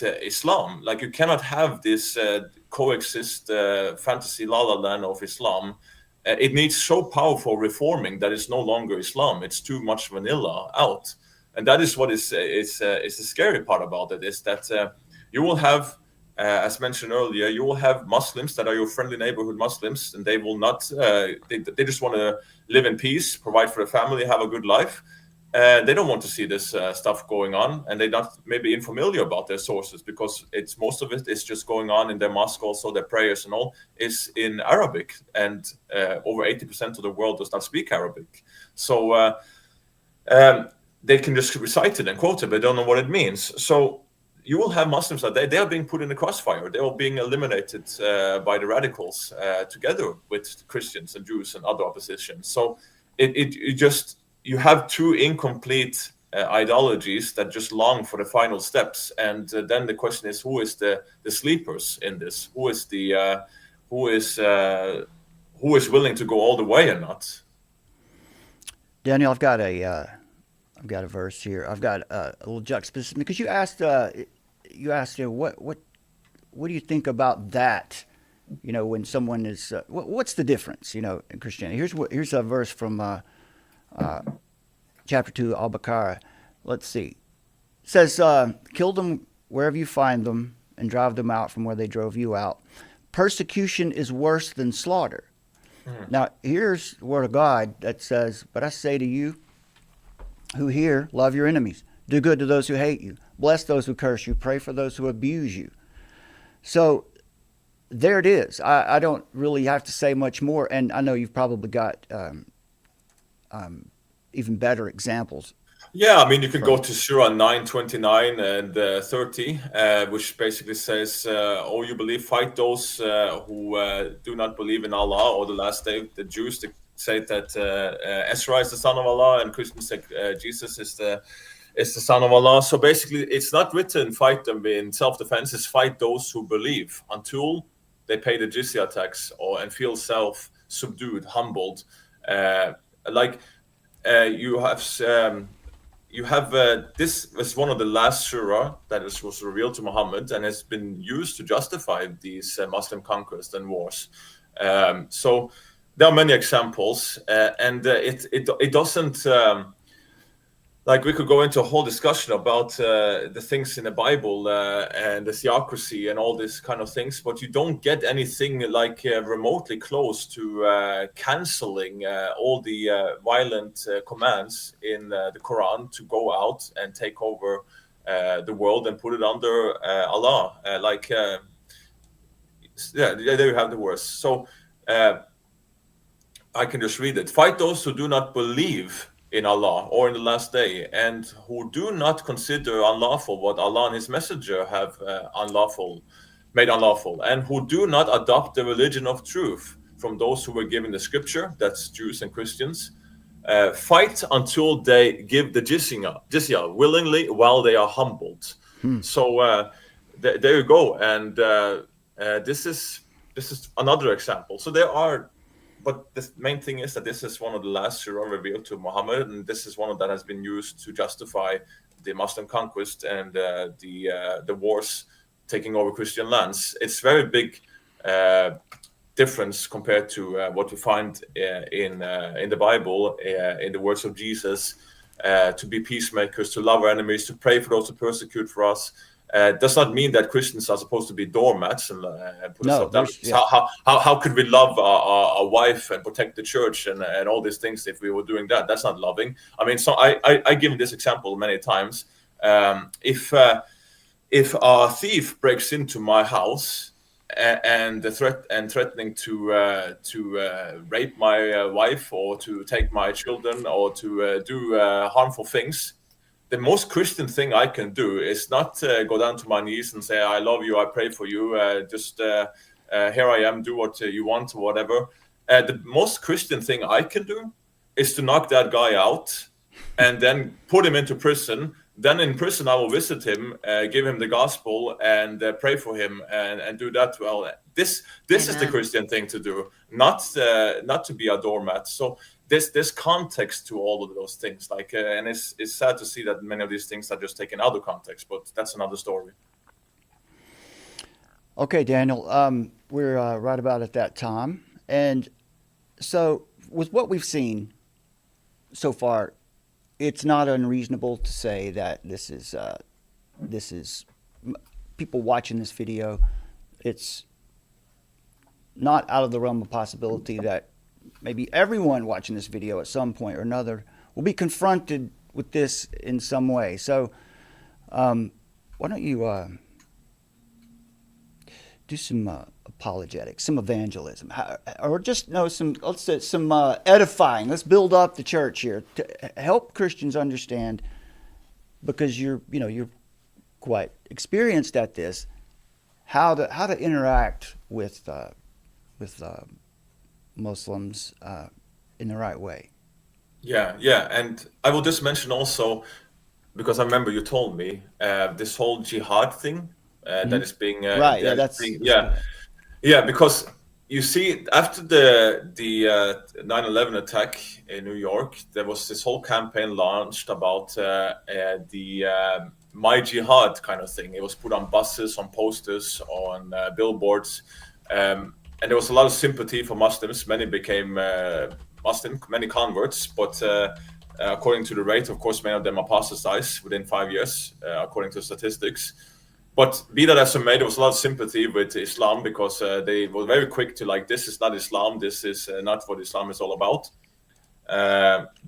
Islam. Like, you cannot have this coexist fantasy la la land of Islam. It needs so powerful reforming that it's no longer Islam. It's too much vanilla out, and that is what is the scary part about it, is that you will have, as mentioned earlier, you will have Muslims that are your friendly neighborhood Muslims, and they will not. They just want to live in peace, provide for the family, have a good life. They don't want to see this stuff going on, and they're not maybe unfamiliar about their sources, because it's most of it is just going on in their mosque. Also, their prayers and all is in Arabic, and over 80% of the world does not speak Arabic. So they can just recite it and quote it, but they don't know what it means. So you will have Muslims that they are being put in the crossfire. They are being eliminated by the radicals together with Christians and Jews and other opposition. So it just, you have two incomplete ideologies that just long for the final steps, and then the question is, who is the sleepers in this? Who is willing to go all the way or not? Daniel, I've got a verse here. I've got a little juxtaposition, because you asked what do you think about that? When someone is what's the difference? In Christianity. Here's a verse from chapter 2, Al-Baqarah. Let's see. It says, kill them wherever you find them and drive them out from where they drove you out. Persecution is worse than slaughter. Now, here's the word of God that says, but I say to you who hear, love your enemies. Do good to those who hate you. Bless those who curse you. Pray for those who abuse you. So there it is. I don't really have to say much more. And I know you've probably got even better examples. Yeah, I mean, you can go to Surah 9:29 and 30, which basically says, "Oh, you believe, fight those who do not believe in Allah or the last day." The Jews say that Ezra is the son of Allah, and Christians say Jesus is the son of Allah. So basically, it's not written "fight them in self-defense." It's "fight those who believe" until they pay the jizya tax and feel self-subdued, humbled. You have this was one of the last surah that was revealed to Muhammad and has been used to justify these Muslim conquests and wars. So there are many examples, and it doesn't. We could go into a whole discussion about the things in the Bible and the theocracy and all these kind of things, but you don't get anything remotely close to canceling all the violent commands in the Quran to go out and take over the world and put it under Allah. There you have the words. So I can just read it. Fight those who do not believe in Allah or in the last day, and who do not consider unlawful what Allah and His Messenger have made unlawful, and who do not adopt the religion of truth from those who were given the scripture, that's Jews and Christians. Fight until they give the jizya willingly while they are humbled. So there you go, and this is another example. So there are. But the main thing is that this is one of the last surah revealed to Muhammad, and this is one that has been used to justify the Muslim conquest and the wars taking over Christian lands. It's very big difference compared to what we find in the Bible, in the words of Jesus, to be peacemakers, to love our enemies, to pray for those who persecute for us. Does not mean that Christians are supposed to be doormats and put us up down. Yeah. How could we love our wife and protect the church and all these things if we were doing that? That's not loving. I mean, so I give this example many times. If a thief breaks into my house and threatening to rape my wife or to take my children or to do harmful things, the most Christian thing I can do is not go down to my knees and say, I love you, I pray for you, here I am, do what you want or whatever. The most Christian thing I can do is to knock that guy out and then put him into prison. Then in prison, I will visit him, give him the gospel and pray for him and do that well. This is the Christian thing to do, not to be a doormat. So there's context to all of those things. Like, and it's sad to see that many of these things are just taken out of context. But that's another story. Okay, Daniel, we're right about at that time. And so with what we've seen so far, it's not unreasonable to say that this is people watching this video. It's not out of the realm of possibility that maybe everyone watching this video at some point or another will be confronted with this in some way. So why don't you do some apologetics, some evangelism, or just some edifying. Let's build up the church here to help Christians understand, because you're quite experienced at this, how to interact with Muslims in the right way. Yeah, and I will just mention also, because I remember you told me this whole jihad thing that is being right. Because you see, after the 9/11 attack in New York, there was this whole campaign launched about the My Jihad kind of thing. It was put on buses, on posters, on billboards, and there was a lot of sympathy for Muslims. Many became Muslim, many converts, but according to the rate, of course, many of them apostatized within 5 years, according to statistics. But be that as it may, there was a lot of sympathy with Islam, because they were very quick to like, this is not Islam, this is not what Islam is all about.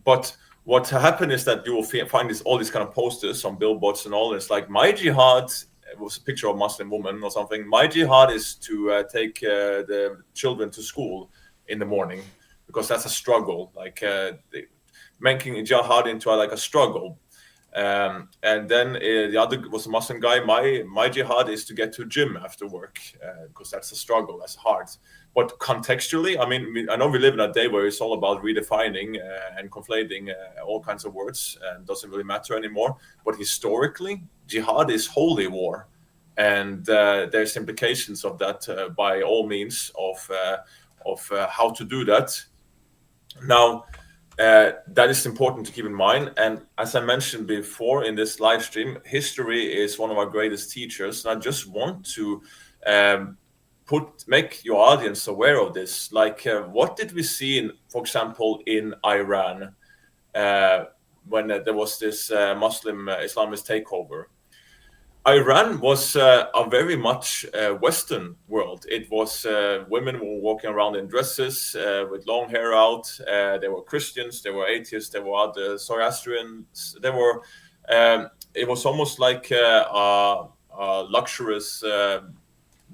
But what happened is that you will find all these kind of posters on billboards and all. And it's like, my jihad, it was a picture of a Muslim woman or something. My jihad is to take the children to school in the morning, because that's a struggle. Like making jihad into a struggle. And then the other was a Muslim guy. My jihad is to get to gym after work, because that's a struggle, that's hard. But contextually, I mean, I know we live in a day where it's all about redefining and conflating all kinds of words, and doesn't really matter anymore. But historically, jihad is holy war, and there's implications of that by all means of how to do that. Now, that is important to keep in mind. And as I mentioned before in this live stream, history is one of our greatest teachers. And I just want to make your audience aware of this. Like, what did we see, for example, in Iran when there was this Muslim Islamist takeover? Iran was a very much Western world. It was women were walking around in dresses with long hair out. There were Christians, there were atheists, there were other Zoroastrians. There were. It was almost like a luxurious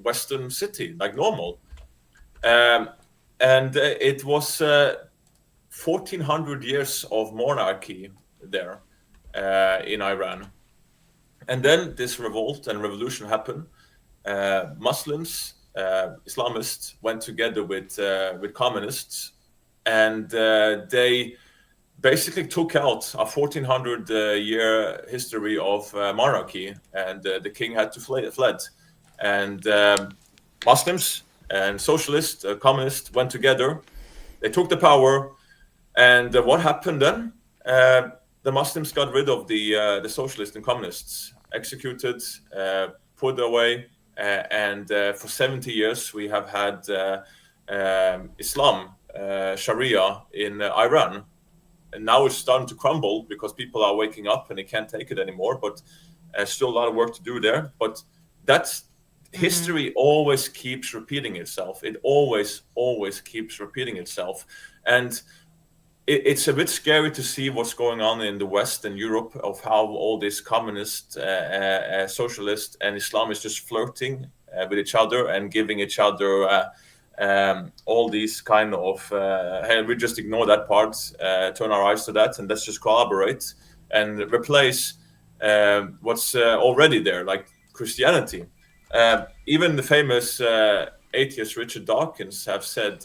Western city, like normal. And it was 1,400 years of monarchy there in Iran. And then this revolt and revolution happened. Muslims, Islamists, went together with communists, and they basically took out a 1,400-year history of monarchy, and the king had to fled. And Muslims and socialists, communists went together. They took the power, and what happened then? The Muslims got rid of the socialists and communists, executed, put away, and for 70 years we have had Islam, Sharia in Iran. And now it's starting to crumble because people are waking up and they can't take it anymore, but still a lot of work to do there. But that's history always keeps repeating itself. It always keeps repeating itself. And it's a bit scary to see what's going on in the West and Europe, of how all these communist, socialist, and Islam is just flirting with each other and giving each other all these kind of, hey, we just ignore that part, turn our eyes to that, and let's just collaborate and replace what's already there, like Christianity. Even the famous atheist Richard Dawkins have said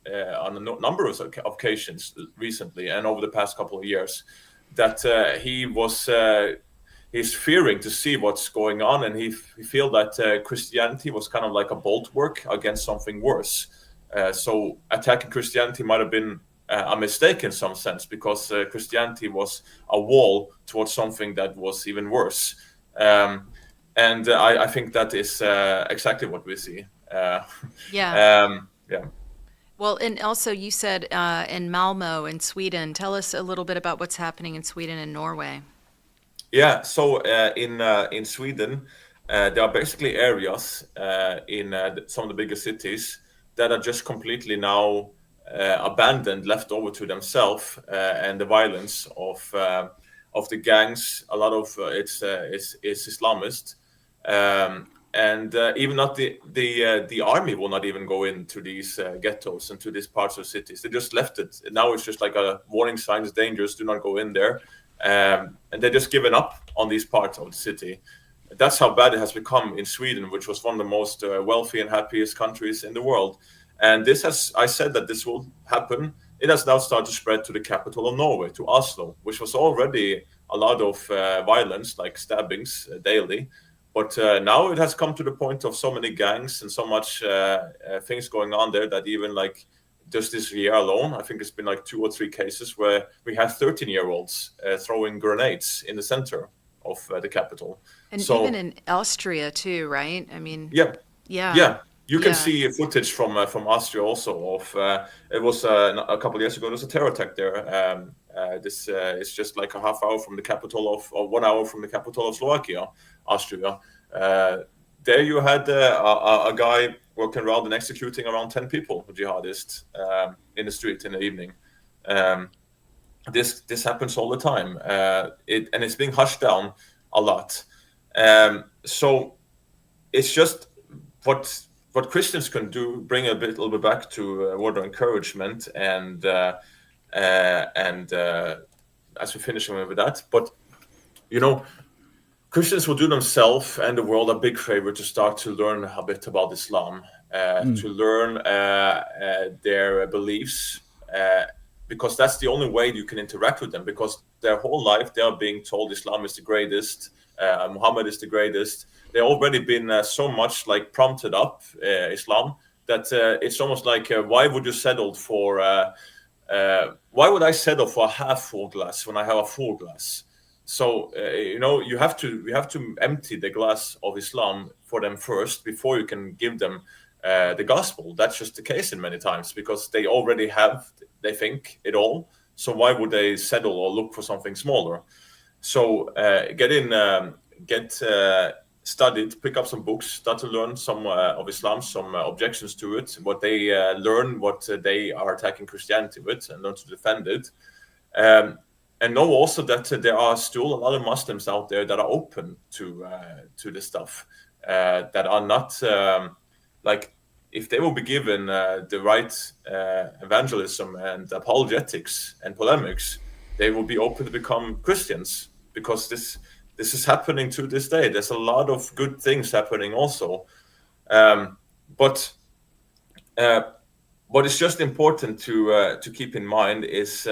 on a number of occasions recently and over the past couple of years that he's fearing to see what's going on, and he feel that Christianity was kind of like a bulwark against something worse. So attacking Christianity might have been a mistake in some sense, because Christianity was a wall towards something that was even worse. And I think that is exactly what we see. Yeah. Yeah. Well, and also you said in Malmo in Sweden. Tell us a little bit about what's happening in Sweden and Norway. Yeah. So in Sweden, there are basically areas in some of the bigger cities that are just completely now abandoned, left over to themselves, and the violence of the gangs. A lot of it's Islamist. And even not the army will not even go into these ghettos and to these parts of cities. They just left it. Now it's just like a warning sign: it's dangerous. Do not go in there. And they're just giving up on these parts of the city. That's how bad it has become in Sweden, which was one of the most wealthy and happiest countries in the world. And this has, I said that this will happen. It has now started to spread to the capital of Norway, to Oslo, which was already a lot of violence, like stabbings daily. But now it has come to the point of so many gangs and so much things going on there that even like just this year alone, I think it's been like 2 or 3 cases where we have 13-year-olds throwing grenades in the center of the capital. And so, even in Austria too, right? I mean, yeah. yeah. You can see footage from Austria also of it was a couple of years ago. There was a terror attack there. This is just like a half hour from the capital or 1 hour from the capital of Slovakia, Austria. There you had a guy walking around and executing around 10 people, jihadists, in the street in the evening. This happens all the time, and it's being hushed down a lot. So it's just what Christians can do, bring a little bit back to a word of encouragement, and as we finish with that, but Christians will do themselves and the world a big favor to start to learn a bit about Islam, to learn their beliefs, because that's the only way you can interact with them, because their whole life they are being told Islam is the greatest, Muhammad is the greatest. They've already been so much like prompted up Islam that it's almost like why would you settle for why would I settle for a half full glass when I have a full glass? So you have to empty the glass of Islam for them first before you can give them the gospel. That's just the case in many times, because they already have, they think, it all. So why would they settle or look for something smaller? So get studied, pick up some books, start to learn some of Islam, some objections to it, what they learn, what they are attacking Christianity with, and learn to defend it. And know also that there are still a lot of Muslims out there that are open to this stuff, that are not like, if they will be given the right evangelism and apologetics and polemics, they will be open to become Christians, because this is happening to this day. There's a lot of good things happening also, but what is just important to keep in mind is,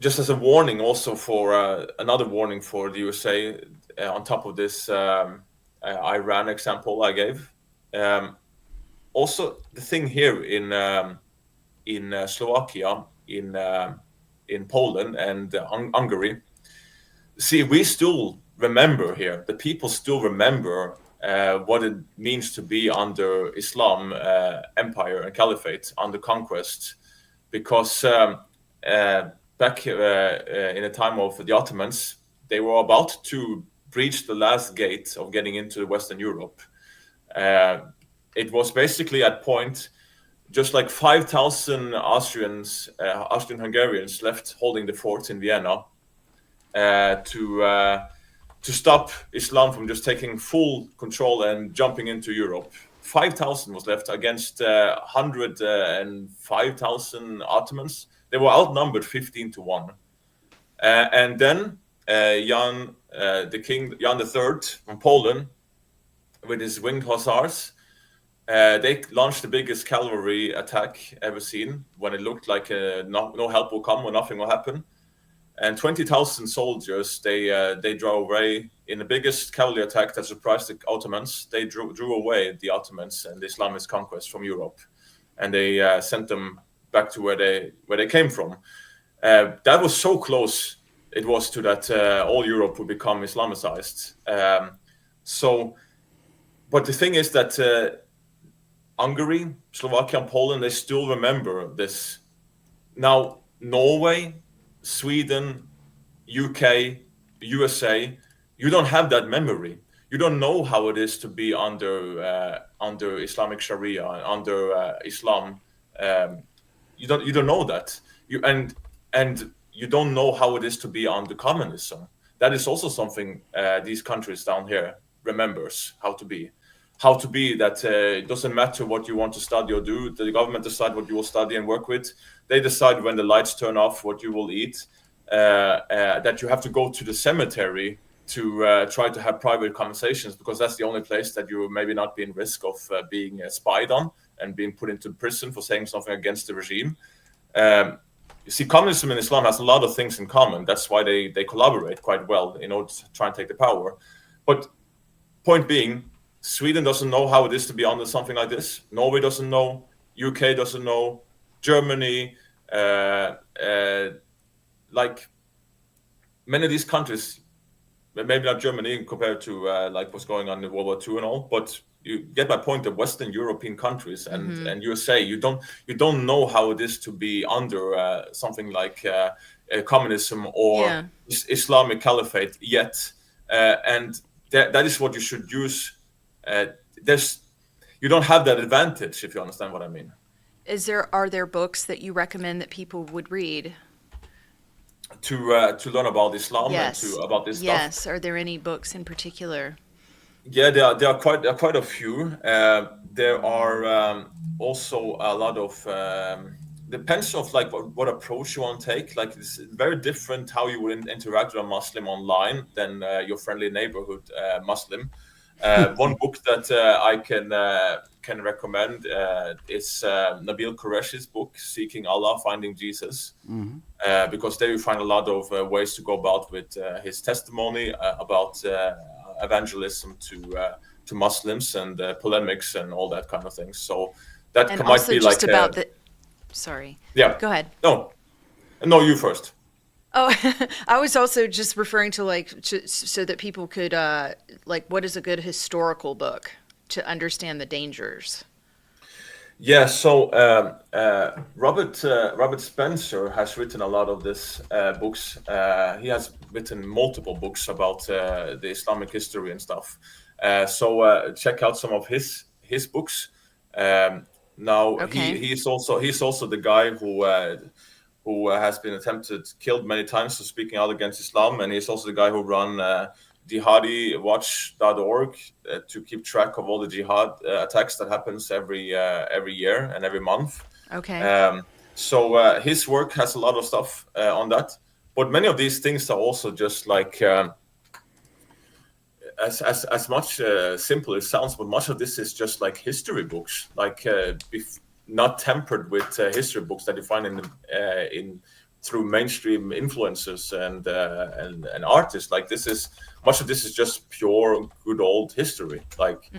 just as a warning also for another warning for the USA, on top of this Iran example I gave. Also, the thing here in Slovakia, in Poland and Hungary, see, we still remember here. The people still remember what it means to be under Islam empire and caliphate, under conquest, because back in the time of the Ottomans, they were about to breach the last gate of getting into Western Europe. It was basically at point, just like 5,000 Austrian-Hungarians left holding the forts in Vienna to stop Islam from just taking full control and jumping into Europe. 5,000 was left against 105,000 Ottomans. They were outnumbered 15-1. And then Jan III from Poland, with his winged hussars, they launched the biggest cavalry attack ever seen, when it looked like no help will come or nothing will happen. And 20,000 soldiers, they drove away in the biggest cavalry attack that surprised the Ottomans. They drew away the Ottomans and the Islamist conquest from Europe. And they sent them back to where they came from. That was so close. It was to that all Europe would become Islamicized. But the thing is that Hungary, Slovakia, and Poland, they still remember this. Now, Norway, Sweden, UK, USA, you don't have that memory. You don't know how it is to be under Islamic Sharia, under Islam. You don't know that. And you don't know how it is to be under communism. That is also something these countries down here remembers how to be. How to be that it doesn't matter what you want to study or do. The government decide what you will study and work with. They decide when the lights turn off what you will eat. That you have to go to the cemetery to try to have private conversations, because that's the only place that you will maybe not be in risk of being spied on and being put into prison for saying something against the regime. You see, communism and Islam has a lot of things in common. That's why they collaborate quite well in order to try and take the power. But point being, Sweden doesn't know how it is to be under something like this. Norway doesn't know. UK doesn't know. Germany, like many of these countries, maybe not Germany compared to like what's going on in World War II and all, but you get my point. The Western European countries and USA, you don't know how it is to be under something like communism or Islamic caliphate yet, and that is what you should use. You don't have that advantage, if you understand what I mean. Are there books that you recommend that people would read to learn about Islam and about this stuff? Yes. Are there any books in particular? Yeah, there are quite a few. There are also a lot of depends of like what approach you want to take. Like it's very different how you would interact with a Muslim online than your friendly neighborhood Muslim. One book that I can recommend is Nabil Qureshi's book, Seeking Allah, Finding Jesus, because there you find a lot of ways to go about with his testimony about evangelism to Muslims and polemics and all that kind of thing. So that and might be like about the. Sorry. Yeah. Go ahead. No, you first. Oh, I was also just referring to so that people could what is a good historical book to understand the dangers. Yeah, so Robert Spencer has written a lot of this books. He has written multiple books about the Islamic history and stuff. So check out some of his books. Now he's also the guy who has been killed many times for speaking out against Islam, and he's also the guy who run jihadiwatch.org to keep track of all the jihad attacks that happens every year and every month. Okay. So his work has a lot of stuff on that, but many of these things are also just like as much simple as it sounds, but much of this is just like history books, like not tempered with history books that you find in through mainstream influencers and artists. Like much of this is just pure good old history. Like,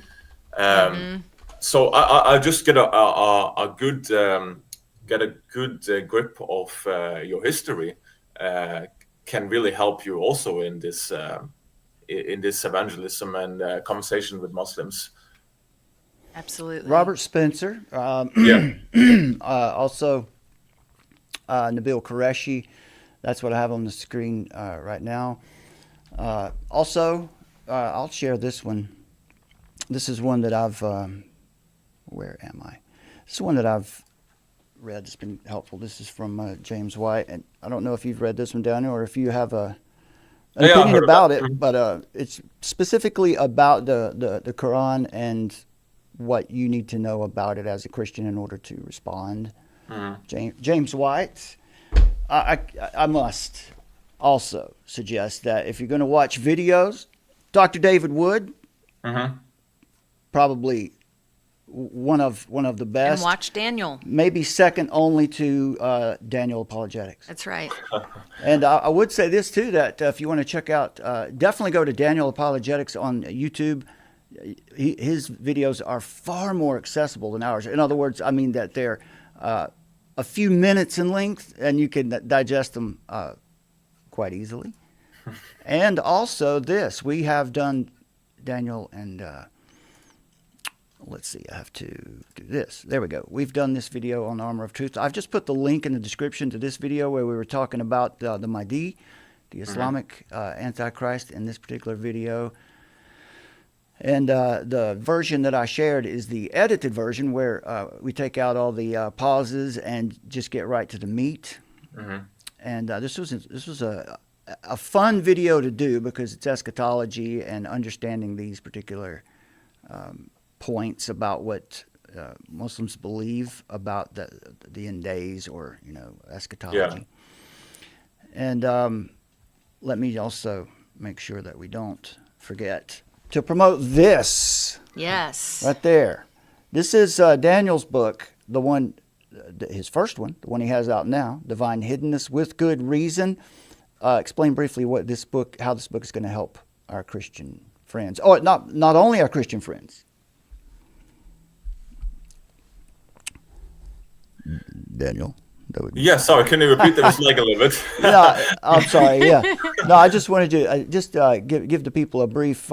so I just get a good grip of your history can really help you also in this evangelism and conversation with Muslims. Absolutely. Robert Spencer. Also, Nabil Qureshi. That's what I have on the screen right now. Also, I'll share this one. This is one that I've. Where am I? This is one that I've read. It's been helpful. This is from James White, and I don't know if you've read this one, Daniel, or if you have an opinion about it. But it's specifically about the Quran and what you need to know about it as a Christian in order to respond. James White. I must also suggest that if you're going to watch videos, Dr. David Wood, probably one of the best. And watch Daniel. Maybe second only to Daniel Apologetics. That's right. And I would say this too, that if you want to check out, definitely go to Daniel Apologetics on YouTube. His videos are far more accessible than ours. In other words, I mean that they're a few minutes in length, and you can digest them quite easily. And also this, we have done, Daniel, and let's see, I have to do this. There we go. We've done this video on the Armor of Truth. I've just put the link in the description to this video where we were talking about the Mahdi, the Islamic Antichrist in this particular video. And the version that I shared is the edited version where we take out all the pauses and just get right to the meat. And this was a fun video to do because it's eschatology and understanding these particular points about what Muslims believe about the end days or, eschatology. And let me also make sure that we don't forget to promote this. Yes. Right there. This is Daniel's book, the one, his first one, the one he has out now, Divine Hiddenness with Good Reason. Explain briefly how this book is going to help our Christian friends. Oh, not only our Christian friends. Daniel. Yeah, sorry, can you repeat that leg a little bit? No, I'm sorry, yeah. No, I just wanted to give the people a brief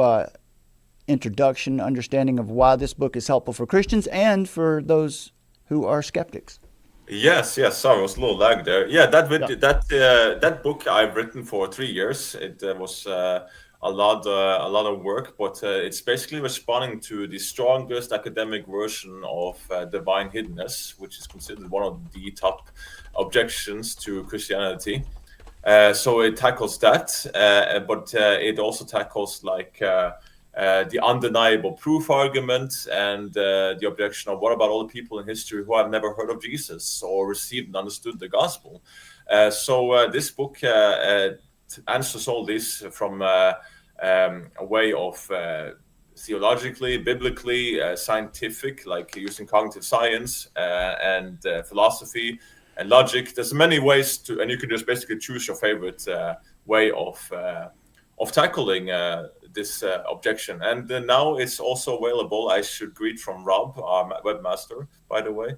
introduction, understanding of why this book is helpful for Christians and for those who are skeptics. Yes. Sorry, it was a little lag there. Yeah, that book I've written for 3 years. It was a lot of work, but it's basically responding to the strongest academic version of divine hiddenness, which is considered one of the top objections to Christianity. So it tackles that, but it also tackles the undeniable proof argument and the objection of what about all the people in history who have never heard of Jesus or received and understood the gospel. So this book answers all this from a way of theologically, biblically, scientific, like using cognitive science and philosophy and logic. There's many ways to, and you can just basically choose your favorite way of tackling this objection. And now it's also available. I should greet from Rob, our webmaster, by the way.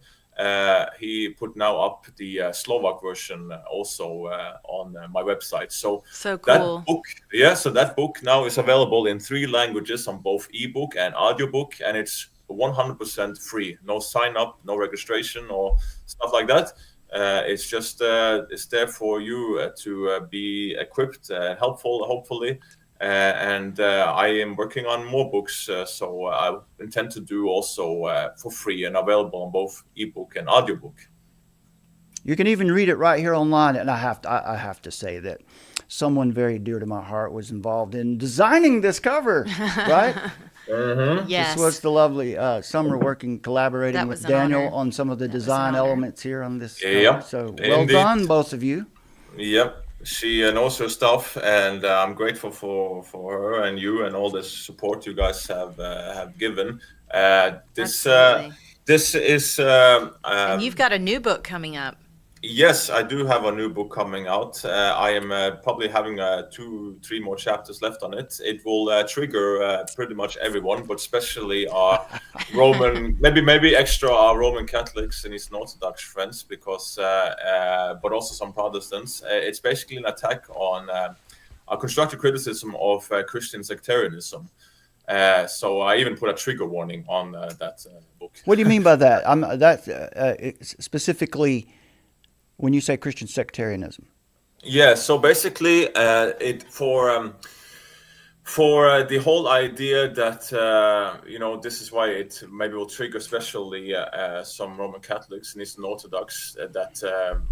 He put now up the Slovak version also on my website. So cool. That book now is available in 3 languages on both ebook and audiobook, and it's 100% free. No sign up, no registration or stuff like that. It's just it's there for you to be equipped and helpful, hopefully. And I am working on more books, so I intend to do also for free and available on both ebook and audiobook. You can even read it right here online, and I have to say that someone very dear to my heart was involved in designing this cover, right? Yes. This was the lovely Summer collaborating with Daniel on some of the design elements here on this cover. So well done, both of you. Yep. She knows her stuff, and I'm grateful for her and you and all the support you guys have given. This is. And you've got a new book coming up. Yes, I do have a new book coming out. I am probably having 2-3 more chapters left on it. It will trigger pretty much everyone, but especially our Roman, maybe extra our Roman Catholics and Eastern Orthodox friends, because but also some Protestants. It's basically an attack on a constructive criticism of Christian sectarianism. So I even put a trigger warning on that book. What do you mean by that? Specifically, when you say Christian sectarianism? Yeah, so basically, for the whole idea that this is why it maybe will trigger especially some Roman Catholics and Eastern Orthodox that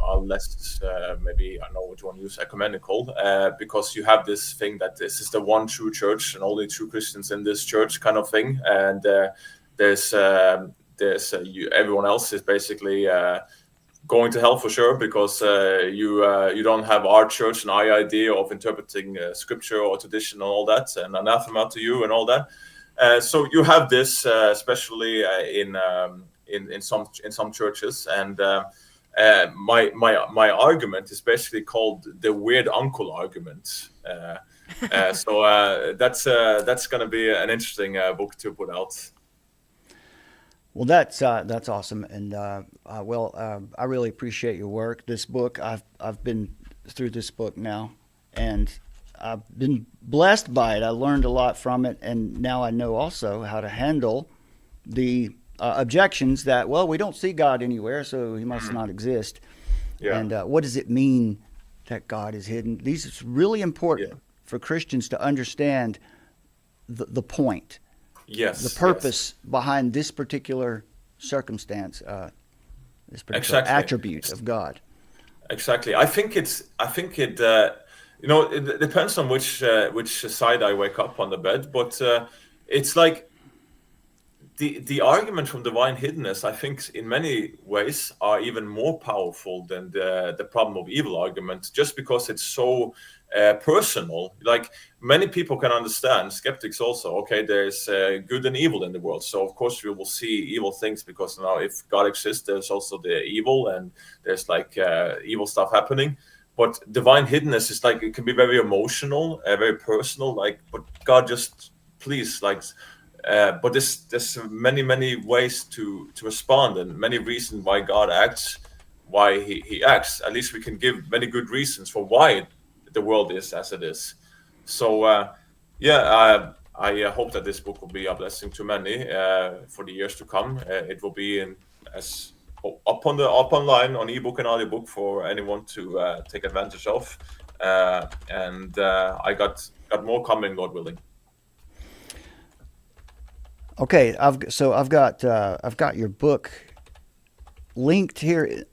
are less maybe, I know what you want to use, ecumenical, because you have this thing that this is the one true church and only true Christians in this church kind of thing, and there's everyone else is basically going to hell for sure, because you don't have our church and our idea of interpreting scripture or tradition and all that, and anathema to you and all that. So you have this, especially in some churches, and my argument is basically called the weird uncle argument. So that's going to be an interesting book to put out. Well, that's awesome, and I really appreciate your work. This book, I've been through this book now, and I've been blessed by it. I learned a lot from it, and now I know also how to handle the objections that, well, we don't see God anywhere, so he must not exist. Yeah. And what does it mean that God is hidden? These is really important for Christians to understand the point. Yes. The purpose behind this particular circumstance, this particular attribute of God. Exactly. I think it. It depends on which side I wake up on the bed, but it's like the argument from divine hiddenness, I think, in many ways, are even more powerful than the problem of evil argument, just because it's so personal. Like, many people can understand, skeptics also, okay, there's good and evil in the world, so of course we will see evil things, because now if God exists, there's also the evil, and there's like evil stuff happening. But divine hiddenness is like, it can be very emotional, very personal, like, but God, just please, like, but there's many ways to respond, and many reasons why God acts, why he acts. At least we can give many good reasons for why the world is as it is. So I hope that this book will be a blessing to many for the years to come. It will be up online on ebook and audiobook for anyone to take advantage of, and I got more coming, Lord willing. Okay, I've got your book linked here.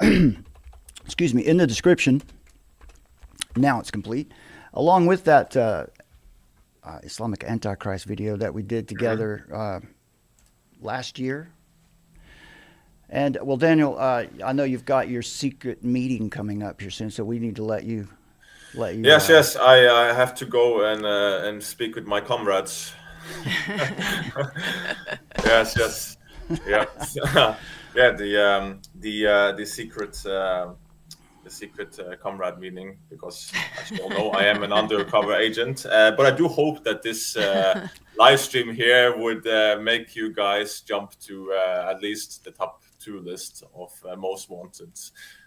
Excuse me, in the description. Now it's complete, along with that Islamic Antichrist video that we did together last year. And well, Daniel, I know you've got your secret meeting coming up here soon, so we need to let you. Yes. I have to go and speak with my comrades. Yes. Yeah. Yeah. The secret comrade meeting, because as you all know, I am an undercover agent. But I do hope that this live stream here would make you guys jump to at least the top 2 list of most wanted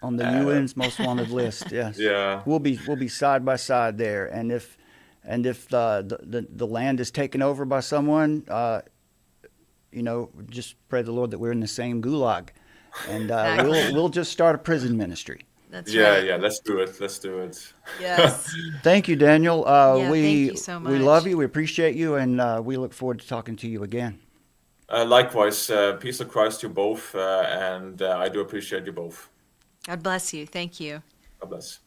On the UN's most wanted list. Yes. Yeah. We'll be side by side there, and if the land is taken over by someone, just pray the Lord that we're in the same gulag, and we'll just start a prison ministry. That's right. Yeah. Let's do it. Yes. Thank you, Daniel. Thank you so much. We love you. We appreciate you, and we look forward to talking to you again. Likewise, peace of Christ to you both, and I do appreciate you both. God bless you. Thank you. God bless.